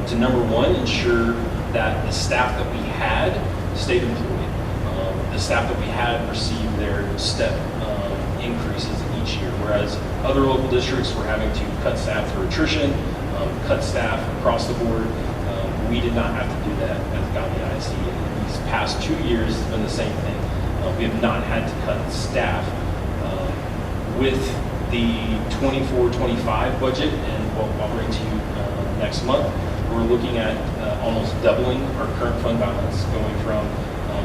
to, number one, ensure that the staff that we had stayed employed. The staff that we had received their step increases each year, whereas other local districts were having to cut staff through attrition, cut staff across the board. We did not have to do that as Godley ISD. In these past 2 years, it's been the same thing. We have not had to cut staff. With the 24-25 budget and what I'll bring to you next month, we're looking at almost doubling our current fund balance, going from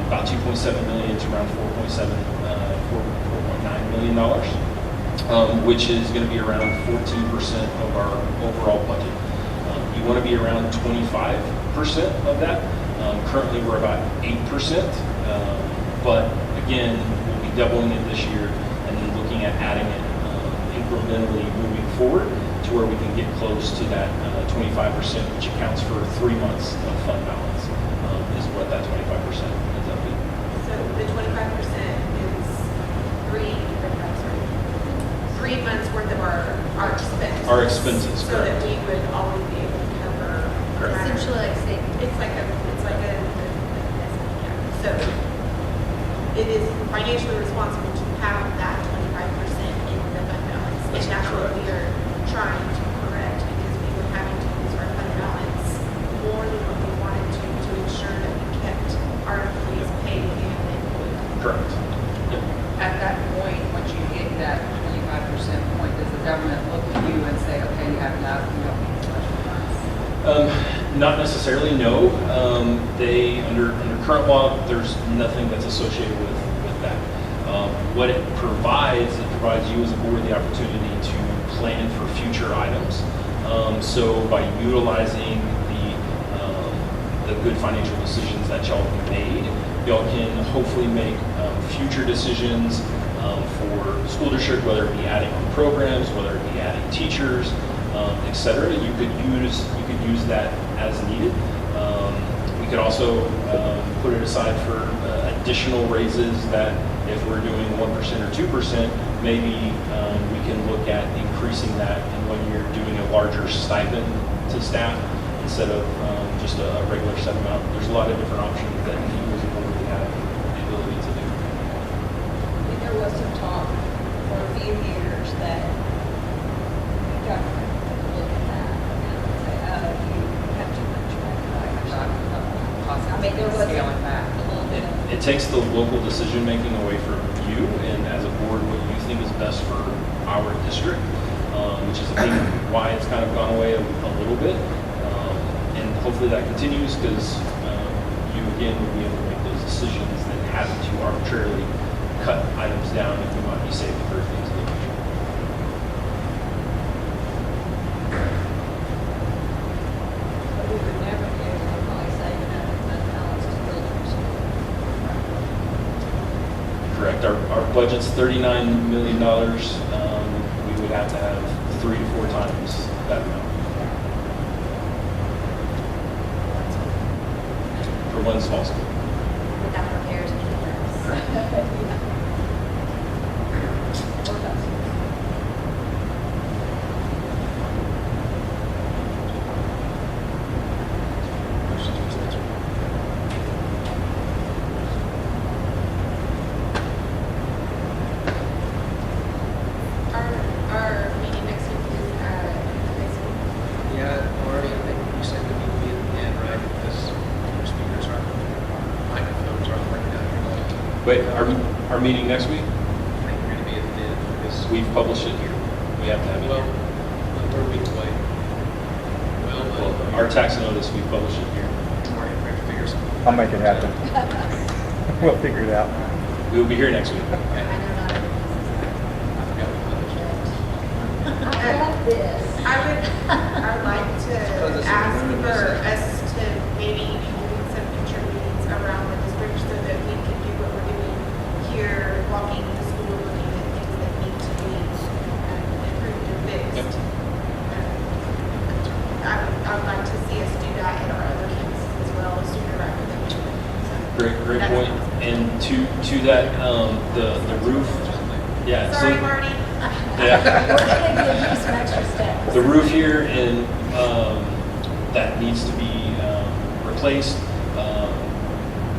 about 2.7 million to around 4.9 million dollars, which is going to be around 14% of our overall budget. You want to be around 25% of that. Currently, we're about 8%, but again, we'll be doubling it this year and then looking at adding it incrementally moving forward to where we can get close to that 25%, which accounts for 3 months of fund balance, is what that 25% ends up being. So the 25% is 3 months worth of our expenses. Our expenses, So that correct. we would always be able to cover. Correct. Essentially like savings. It's like a, yeah. So it is financially responsible to have that 25% in the fund balance. And That's that's what correct. we are trying to correct, because we were having to use our fund balance more than what we wanted to ensure that we kept our employees paid and employed. Correct. Yep. At that point, once you hit that 25% point, does the government look at you and say, okay, you have enough, you don't need as much funds? Not necessarily, no. They, under current law, there's nothing that's associated with that. What it provides you as a board the opportunity to plan for future items. So by utilizing the good financial decisions that y'all have made, y'all can hopefully make future decisions for school district, whether it be adding on programs, whether it be adding teachers, et cetera. You could use that as needed. We could also put it aside for additional raises that if we're doing 1% or 2%, maybe we can look at increasing that, and when you're doing a larger stipend to staff instead of just a regular set amount. There's a lot of different options that you as a board would have the ability to do. There was some talk for a few years that the government would look at that and say, you have too much money. I mean, there was Scaling back. a little bit of. It takes the local decision-making away from you, and as a board, what you think is best for our district, which is I think why it's kind of gone away a little bit. And hopefully that continues, because you, again, will be able to make those decisions than having to arbitrarily cut items down if we might be saving for things in the future. But we would never be able to probably save enough fund balance to build our school. Correct. Our budget's $39 million. We would have to have 3 to 4 times that amount. For one small school. Without repairs and maintenance. Wait, our meeting next week, I think we're gonna be at the end because, we've published it here. We have to have it well, here. we're a week away. Well, our tax notice, we publish it here. Marty, we have to figure something. I'll make it happen. We'll figure it out. We will be here next week. I know not everything's I forgot we published it. I love this. I would like to ask for us to maybe hold some future meetings around the district so that we can do what we're doing here, walking the school, looking at things that need to be improved and fixed. I would like to see us do that in our other campuses as well, sooner rather than later. So Great that's point. awesome. And to that, the roof, yeah. Sorry, so- Marty. Yeah. We're gonna give you some extra steps. The roof here and that needs to be replaced.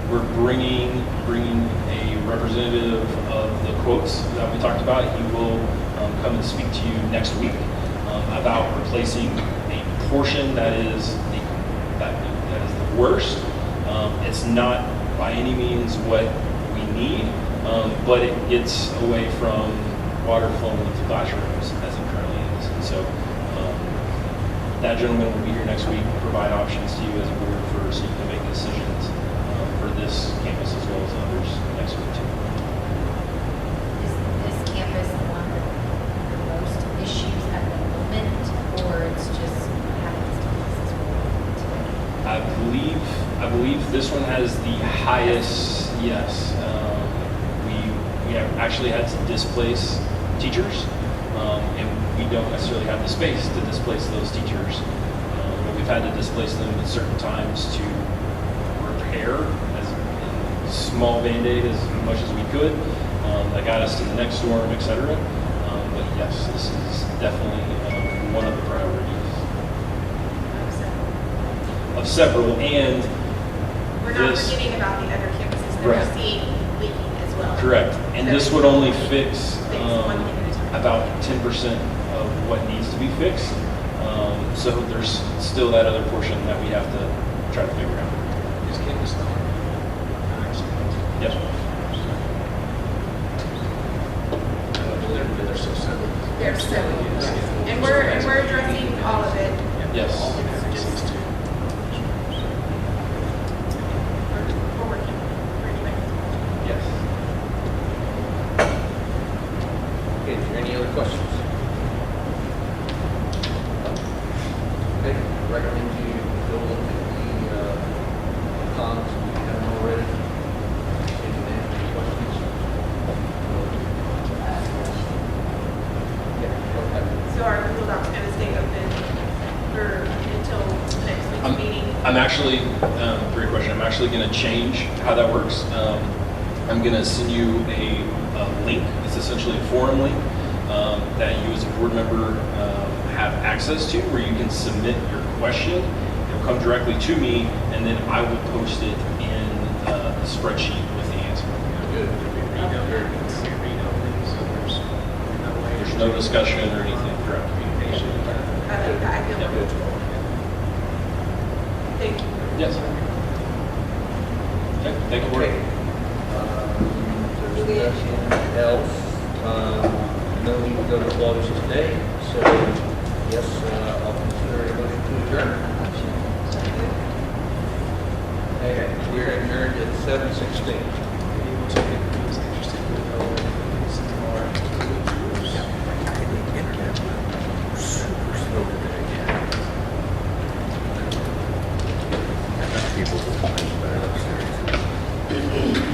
We're bringing a representative of the quotes that we talked about. He will come and speak to you next week about replacing a portion that is the worst. It's not by any means what we need, but it gets away from water flowing into classrooms as it currently is. And so that gentleman will be here next week, provide options to you as a board so you can make decisions for this campus as well as others next week too. Is this campus the one with the most issues at the moment, or it's just having these classes today? I believe this one has the highest, yes. We have actually had to displace teachers, and we don't necessarily have the space to displace those teachers. But we've had to displace them at certain times to repair as small Band-Aid as much as we could. That got us to the next storm, et cetera. But yes, this is definitely one of the priorities of several, and We're not this- forgetting about the other campuses that Right. are seeing leaking as well. correct. And this would only fix Fix one thing at a time. about 10% of what needs to be fixed. So there's still that other portion that we have to try to figure out. Is campus not? Yes. They're so separate. There's several, and we're addressing all of it. Yes. So just, we're working pretty much. Yes. Okay, is there any other questions? Okay, recommend you go look at the ponds, if you haven't already. See if you have any questions. Yeah, okay. So our Google Docs gonna stay open for until next week's meeting? I'm actually, great question. I'm actually going to change how that works. I'm going to send you a link. It's essentially a forum link that you as a board member have access to, where you can submit your question. It'll come directly to me, and then I will post it in the spreadsheet with the answer. Good. There's no discussion or anything. Correct. Communication. I feel Yeah. good. Thank you. Yes. Okay. Thank you, board. Okay. There's nothing else. No need to go to close today, so yes, I'll consider a motion to adjourn. Okay, we're adjourned at 7:16. Anyone who's interested in knowing tomorrow. Internet super slow today. People will find better upstairs.